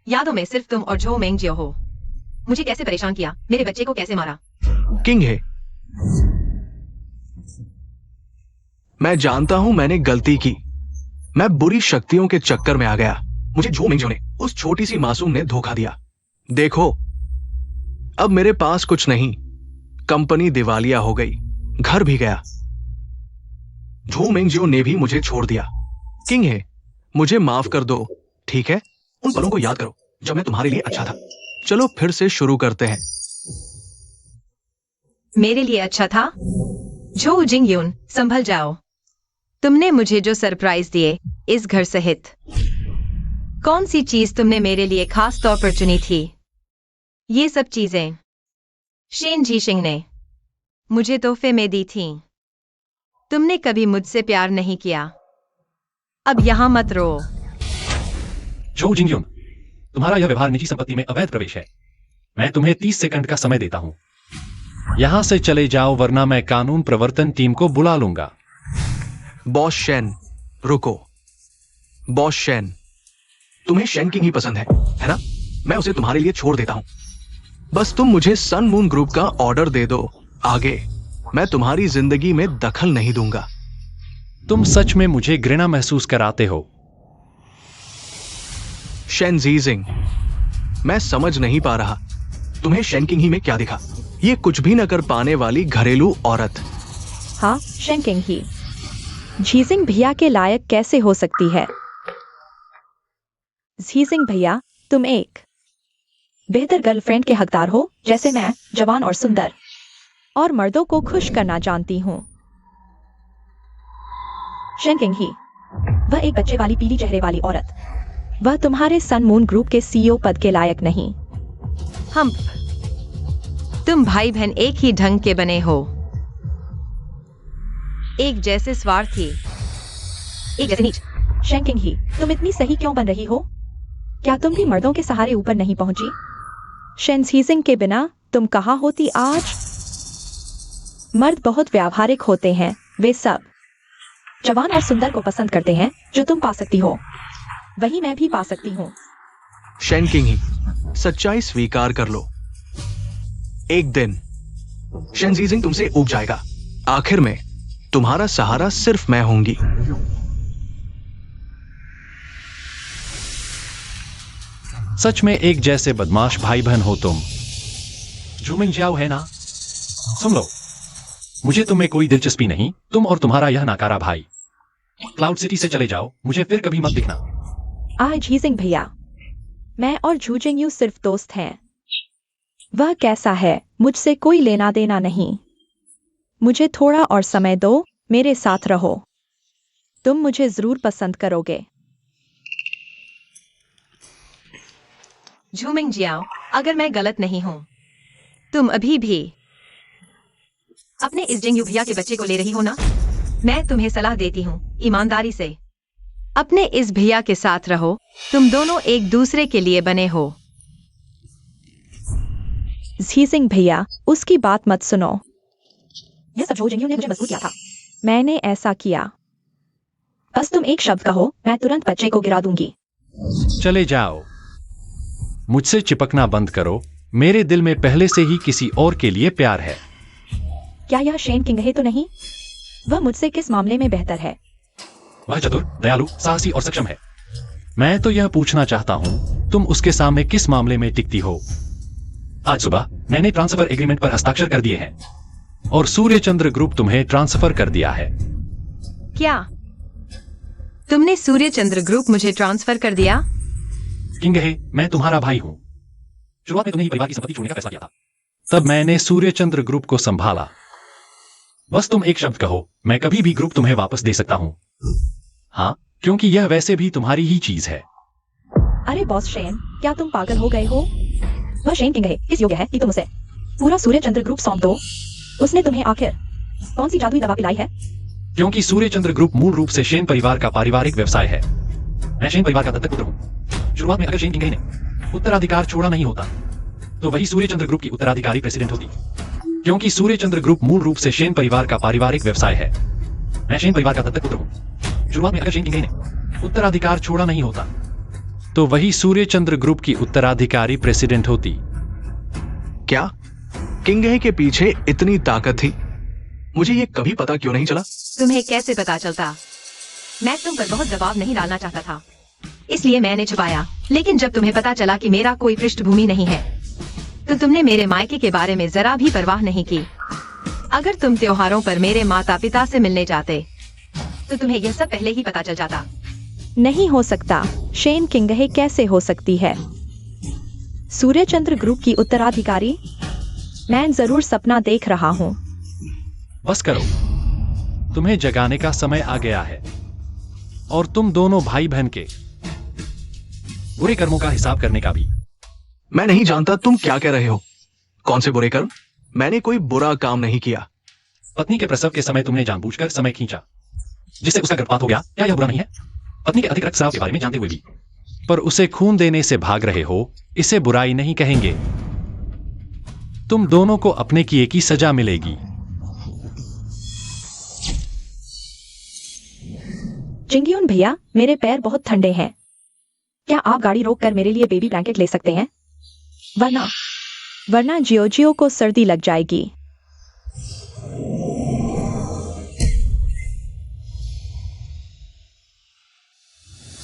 यादों में सिर्फ तुम और झो मेंगजियो हो। मुझे कैसे परेशान किया, मेरे बच्चे को कैसे मारा। किंग हे, मैं जानता हूं मैंने गलती की। मैं बुरी शक्तियों के चक्कर में आ गया। मुझे झो मेंगजियो ने, उस छोटी सी मासूम ने धोखा दिया। देखो, अब मेरे पास कुछ नहीं। कंपनी दिवालिया हो गई, घर भी गया। झो मेंगजियो ने भी मुझे छोड़ दिया। किंग हे, मुझे माफ कर दो, ठीक है? उन पलों को याद करो जब मैं तुम्हारे लिए अच्छा था। चलो फिर से शुरू करते हैं। मेरे लिए अच्छा था? झो जिंगयून, संभल जाओ। तुमने मुझे जो सरप्राइज दिए, इस घर सहित, कौन सी चीज तुमने मेरे लिए खास तौर पर चुनी थी? ये सब चीजें शेन जीशिंग ने मुझे तोहफे में दी थीं। तुमने कभी मुझसे प्यार नहीं किया। अब यहां मत रो। झो जिंगयून, तुम्हारा यह व्यवहार निजी संपत्ति में अवैध प्रवेश है। मैं तुम्हें 30 सेकंड का समय देता हूं। यहां से चले जाओ, वरना मैं कानून प्रवर्तन टीम को बुला लूंगा। बॉस शेन, रुको। बॉस शेन, तुम्हें शेन किंग ही पसंद है ना? मैं उसे तुम्हारे लिए छोड़ देता हूं। बस तुम मुझे सन मून ग्रुप का ऑर्डर दे दो। आगे मैं तुम्हारी जिंदगी में दखल नहीं दूंगा। तुम सच में मुझे घृणा महसूस कराते हो। शेन जीजिंग, मैं समझ नहीं पा रहा, तुम्हें शेन किंग ही में क्या दिखा? ये कुछ भी न कर पाने वाली घरेलू औरत। हाँ, शेन किंग ही झीजिंग भैया के लायक कैसे हो सकती है? झीजिंग भैया, तुम एक बेहतर गर्लफ्रेंड के हकदार हो, जैसे मैं जवान और सुंदर और मर्दों को खुश करना जानती हूँ। शेन किंग ही, वह एक बच्चे वाली पीली चेहरे वाली औरत, वह तुम्हारे सन मून ग्रुप के सीईओ पद के लायक नहीं। तुम भाई बहन एक ही ढंग के बने हो, एक जैसे स्वार्थी, एक जैसे नीच। शेन किंग ही, तुम इतनी सही क्यों बन रही हो? क्या तुम भी मर्दों के सहारे ऊपर नहीं पहुंची? शेन झीजिंग के बिना तुम कहाँ होती आज? मर्द बहुत व्यावहारिक होते हैं, वे सब जवान और सुंदर को पसंद करते हैं। जो तुम पा सकती हो वही मैं भी पा सकती हूँ। शेन किंग ही, सच्चाई स्वीकार कर लो। एक दिन शेन जीजिंग तुमसे ऊब जाएगा। आखिर में तुम्हारा सहारा सिर्फ मैं होंगी। सच में एक जैसे बदमाश भाई बहन हो तुम। झूमिंग जाओ है ना? सुन लो, मुझे तुम्हें कोई दिलचस्पी नहीं, तुम और तुम्हारा यह नाकारा भाई। क्लाउड सिटी से चले जाओ, मुझे फिर कभी मत दिखना। झीजिंग भैया, मैं और झूजिंग यू सिर्फ दोस्त हैं। वह कैसा है मुझसे कोई लेना देना नहीं। मुझे थोड़ा और समय दो, मेरे साथ रहो, तुम मुझे जरूर पसंद करोगे। झूमिंग जियाओ, अगर मैं गलत नहीं हूं, तुम अभी भी अपने इस जिंगयू भैया के बच्चे को ले रही हो ना? मैं तुम्हें सलाह देती हूँ, ईमानदारी से अपने इस भैया के साथ रहो। तुम दोनों एक दूसरे के लिए बने हो। झीजिंग भैया, उसकी बात मत सुनो। यह सब झूजिंग यू ने मुझे मजबूर किया था। मैंने ऐसा किया। बस तुम एक शब्द कहो, मैं तुरंत बच्चे को गिरा दूंगी। चले जाओ, मुझसे चिपकना बंद करो। मेरे दिल में पहले से ही किसी और के लिए प्यार है। क्या यह शेन किंग है तो नहीं? वह मुझसे किस मामले में बेहतर है? वह चतुर, दयालु, साहसी और सक्षम है। मैं तो यह पूछना चाहता हूँ, तुम उसके सामने किस मामले में टिकती हो? आज सुबह मैंने ट्रांसफर एग्रीमेंट पर हस्ताक्षर कर दिए हैं और सूर्यचंद्र ग्रुप तुम्हें ट्रांसफर कर दिया है। क्या तुमने सूर्यचंद्र ग्रुप मुझे ट्रांसफर कर दिया? किंग है, मैं तुम्हारा भाई हूँ। शुरुआत में तुमने ही परिवार की संपत्ति छोड़ने का फैसला किया था, तब मैंने सूर्यचंद्र ग्रुप को संभाला। बस तुम एक शब्द कहो, मैं कभी भी ग्रुप तुम्हें वापस दे सकता हूँ। हाँ, क्योंकि यह वैसे भी तुम्हारी ही चीज है। अरे बॉस शेन, क्या तुम पागल हो गए हो? वह शेन किंग है, इस योग्य है कि तुम उसे पूरा सूर्यचंद्र ग्रुप सौंप दो। उसने तुम्हें आखिर कौन सी जादुई दवा पिलाई है? क्योंकि सूर्यचंद्र ग्रुप मूल रूप से शेन परिवार का पारिवारिक व्यवसाय है। मैं शेन परिवार का दत्तक पुत्र हूँ। शुरुआत में अगर शेन किंग ने उत्तराधिकार छोड़ा नहीं होता, तो वही सूर्यचंद्र ग्रुप की उत्तराधिकारी प्रेसिडेंट होती। क्योंकि सूर्यचंद्र ग्रुप मूल रूप से शेन परिवार का पारिवारिक व्यवसाय है। मैं शेन परिवार का दत्तक पुत्र हूँ। शुरुआत में अगर शेन किंग ने उत्तराधिकार छोड़ा नहीं होता, तो वही सूर्यचंद्र ग्रुप की उत्तराधिकारी प्रेसिडेंट होती। क्या किंग के पीछे इतनी ताकत थी? मुझे ये कभी पता क्यों नहीं चला? तुम्हें कैसे पता चलता? मैं तुम पर बहुत दबाव नहीं डालना चाहता था, इसलिए मैंने छुपाया। लेकिन जब तुम्हें पता चला कि मेरा कोई पृष्ठभूमि नहीं है, तो तुमने मेरे मायके के बारे में जरा भी परवाह नहीं की। अगर तुम त्योहारों पर मेरे माता पिता से मिलने जाते, तो तुम्हें यह सब पहले ही पता चल जाता। नहीं हो सकता। शेन किंग कैसे हो सकती है सूर्यचंद्र ग्रुप की उत्तराधिकारी? मैं जरूर सपना देख रहा हूँ। बस करो, तुम्हें जगाने का समय आ गया है और तुम दोनों भाई बहन के बुरे कर्मों का हिसाब करने का भी। मैं नहीं जानता तुम क्या कह रहे हो। कौन से बुरे कर्म? मैंने कोई बुरा काम नहीं किया। पत्नी के प्रसव के समय तुमने जानबूझकर समय खींचा जिससे उसका गर्भपात हो गया। क्या यह बुरा नहीं है? पत्नी के अधिक रक्तस्राव के बारे में जानते हुए भी पर उसे खून देने से भाग रहे हो, इसे बुराई नहीं कहेंगे। तुम दोनों को अपने किए की सजा मिलेगी। जिंगयुन भैया, मेरे पैर बहुत ठंडे हैं। क्या आप गाड़ी रोक कर मेरे लिए बेबी ब्लैंकेट ले सकते हैं? वरना जियोजियो को सर्दी लग जाएगी।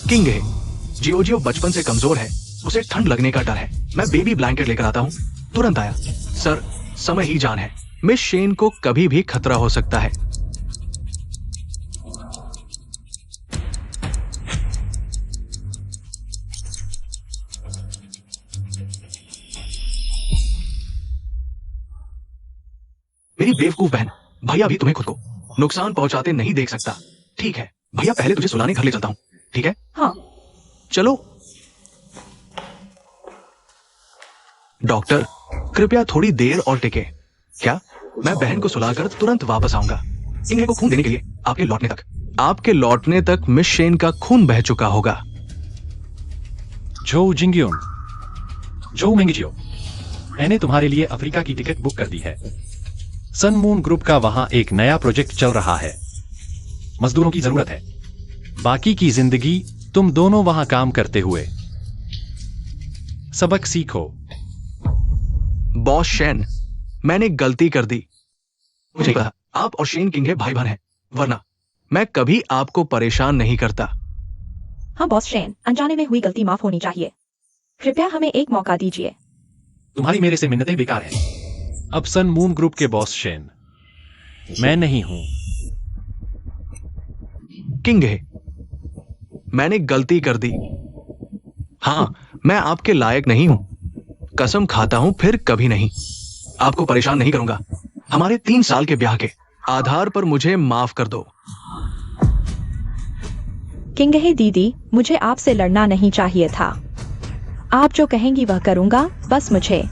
किंग है, जियोजियो बचपन से कमजोर है, उसे ठंड लगने का डर है। मैं बेबी ब्लैंकेट लेकर आता हूँ। तुरंत आया। सर, समय ही जान है। मिस शेन को कभी भी खतरा हो सकता है। मेरी बेवकूफ बहन, भैया भी तुम्हें खुद को नुकसान पहुंचाते नहीं देख सकता। ठीक है भैया, पहले तुझे सुलाने घर ले चलता हूँ। ठीक है? हाँ। चलो। डॉक्टर, कृपया थोड़ी देर और टिके। क्या? मैं बहन को सुलाकर तुरंत वापस आऊंगा। इन्हें को खून देने के लिए आपके लौटने तक मिस शेन का खून बह चुका होगा। जो जिंगयुन, जो मेंगजियो, मैंने तुम्हारे लिए अफ्रीका की टिकट बुक कर दी है। सन मून ग्रुप का वहां एक नया प्रोजेक्ट चल रहा है। मजदूरों की जरूरत है। बाकी की जिंदगी तुम दोनों वहां काम करते हुए सबक सीखो। बॉस शेन, मैंने गलती कर दी। मुझे पता आप और शेन किंग है भाई बहन हैं, वरना मैं कभी आपको परेशान नहीं करता। हाँ बॉस शेन, अनजाने में हुई गलती माफ होनी चाहिए। कृपया हमें एक मौका दीजिए। तुम्हारी मेरे से मिन्नतें बेकार हैं। अब सन मून ग्रुप के बॉस शेन मैं नहीं हूं। किंग है, मैंने गलती कर दी। हाँ, मैं आपके लायक नहीं हूं। कसम खाता हूं फिर कभी नहीं। आपको परेशान नहीं करूंगा। हमारे 3 साल के ब्याह के आधार पर मुझे माफ कर दो। किंग है दीदी, मुझे आपसे लड़ना नहीं चाहिए था। आप जो कहेंगी वह करूंगा, बस मुझे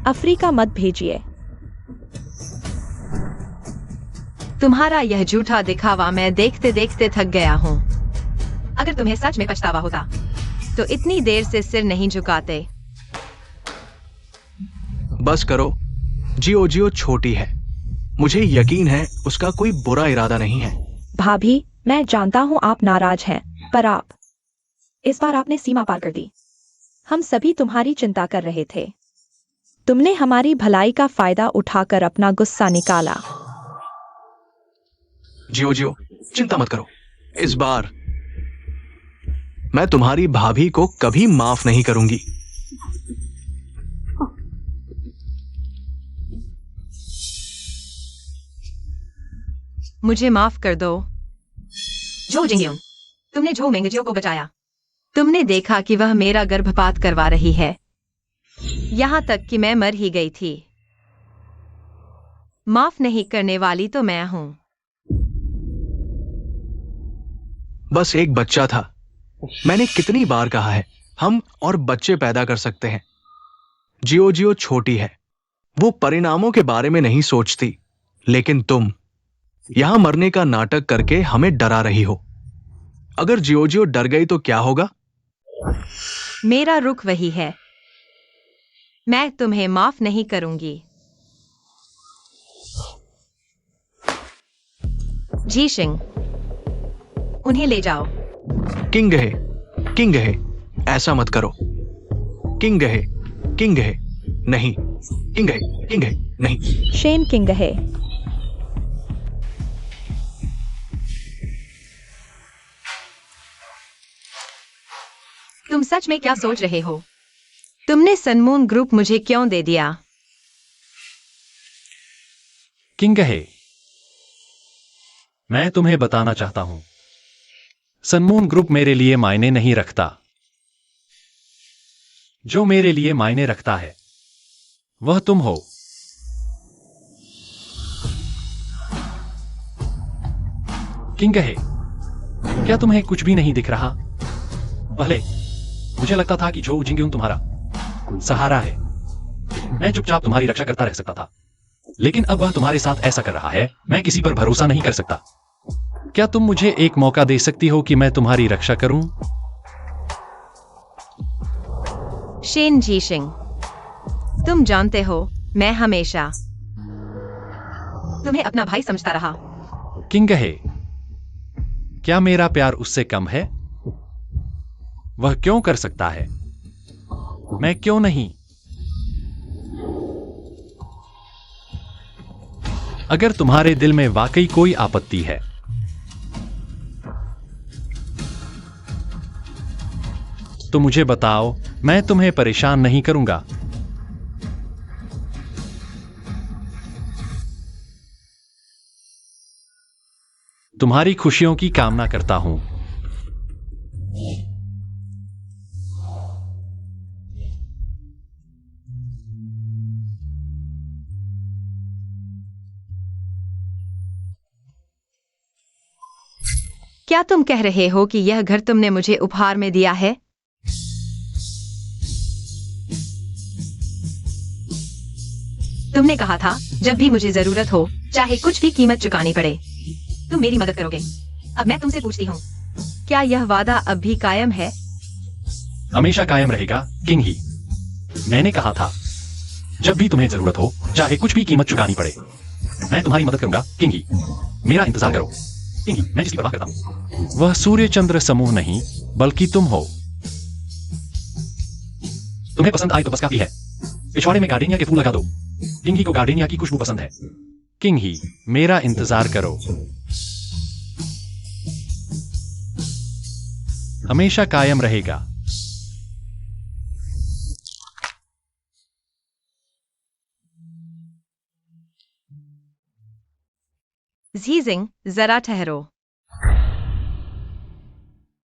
अफ्रीका मत भेजिए। तुम्हारा यह झूठा दिखावा मैं देखते देखते थक गया हूँ। अगर तुम्हें सच में पछतावा होता तो इतनी देर से सिर नहीं झुकाते। बस करो। जियोजियो छोटी है, मुझे यकीन है उसका कोई बुरा इरादा नहीं है। भाभी, मैं जानता हूँ आप नाराज हैं, पर आप इस बार आपने सीमा पार कर दी। हम सभी तुम्हारी चिंता कर रहे थे। तुमने हमारी भलाई का फायदा उठाकर अपना गुस्सा निकाला। जियोजियो, चिंता मत करो। इस बार मैं तुम्हारी भाभी को कभी माफ नहीं करूंगी। मुझे माफ कर दो। जो जिंगयुन, तुमने जो मेंगजियो को बचाया। तुमने देखा कि वह मेरा गर्भपात करवा रही है, यहां तक कि मैं मर ही गई थी। माफ नहीं करने वाली तो मैं हूं। बस एक बच्चा था। मैंने कितनी बार कहा है, हम और बच्चे पैदा कर सकते हैं। जियोजियो छोटी है, वो परिणामों के बारे में नहीं सोचती। लेकिन तुम यहां मरने का नाटक करके हमें डरा रही हो। अगर जियोजियो डर गई तो क्या होगा? मेरा रुख वही है। मैं तुम्हें माफ नहीं करूंगी। जी शिंग, उन्हें ले जाओ। किंग है, ऐसा मत करो। किंग है, नहीं। किंग है, नहीं। शेन किंग है। तुम सच में क्या सोच रहे हो? तुमने सनमून ग्रुप मुझे क्यों दे दिया? किंग है, मैं तुम्हें बताना चाहता हूं, सनमून ग्रुप मेरे लिए मायने नहीं रखता। जो मेरे लिए मायने रखता है वह तुम हो। किंग है, क्या तुम्हें कुछ भी नहीं दिख रहा? पहले मुझे लगता था कि जो जिंगयुंग तुम्हारा सहारा है, मैं चुपचाप तुम्हारी रक्षा करता रह सकता था, लेकिन अब वह तुम्हारे साथ ऐसा कर रहा है, मैं किसी पर भरोसा नहीं कर सकता। क्या तुम मुझे एक मौका दे सकती हो कि मैं तुम्हारी रक्षा करूं? शेन जीशिंग, तुम जानते हो मैं हमेशा तुम्हें अपना भाई समझता रहा। किंग है, क्या मेरा प्यार उससे कम है? वह क्यों कर सकता है, मैं क्यों नहीं? अगर तुम्हारे दिल में वाकई कोई आपत्ति है तो मुझे बताओ, मैं तुम्हें परेशान नहीं करूंगा। तुम्हारी खुशियों की कामना करता हूं। क्या तुम कह रहे हो कि यह घर तुमने मुझे उपहार में दिया है? तुमने कहा था जब भी मुझे जरूरत हो, चाहे कुछ भी कीमत चुकानी पड़े, तुम मेरी मदद करोगे। अब मैं तुमसे पूछती हूँ, क्या यह वादा अब भी कायम है? हमेशा कायम रहेगा, किंग ही। मैंने कहा था जब भी तुम्हें जरूरत हो, चाहे कुछ भी कीमत चुकानी पड़े, मैं तुम्हारी मदद करूंगा, किंग ही। मेरा इंतजार करो, किंग ही। मैं जिसकी परवाह करता हूं वह सूर्य चंद्र समूह नहीं, बल्कि तुम हो। तुम्हें पसंद आए तो बस काफी है। पिछवाड़े में गार्डेनिया के फूल लगा दो। किंग ही को गार्डेनिया की खुशबू पसंद है। किंग ही, मेरा इंतजार करो। हमेशा कायम रहेगा। जीजिंग, जरा ठहरो।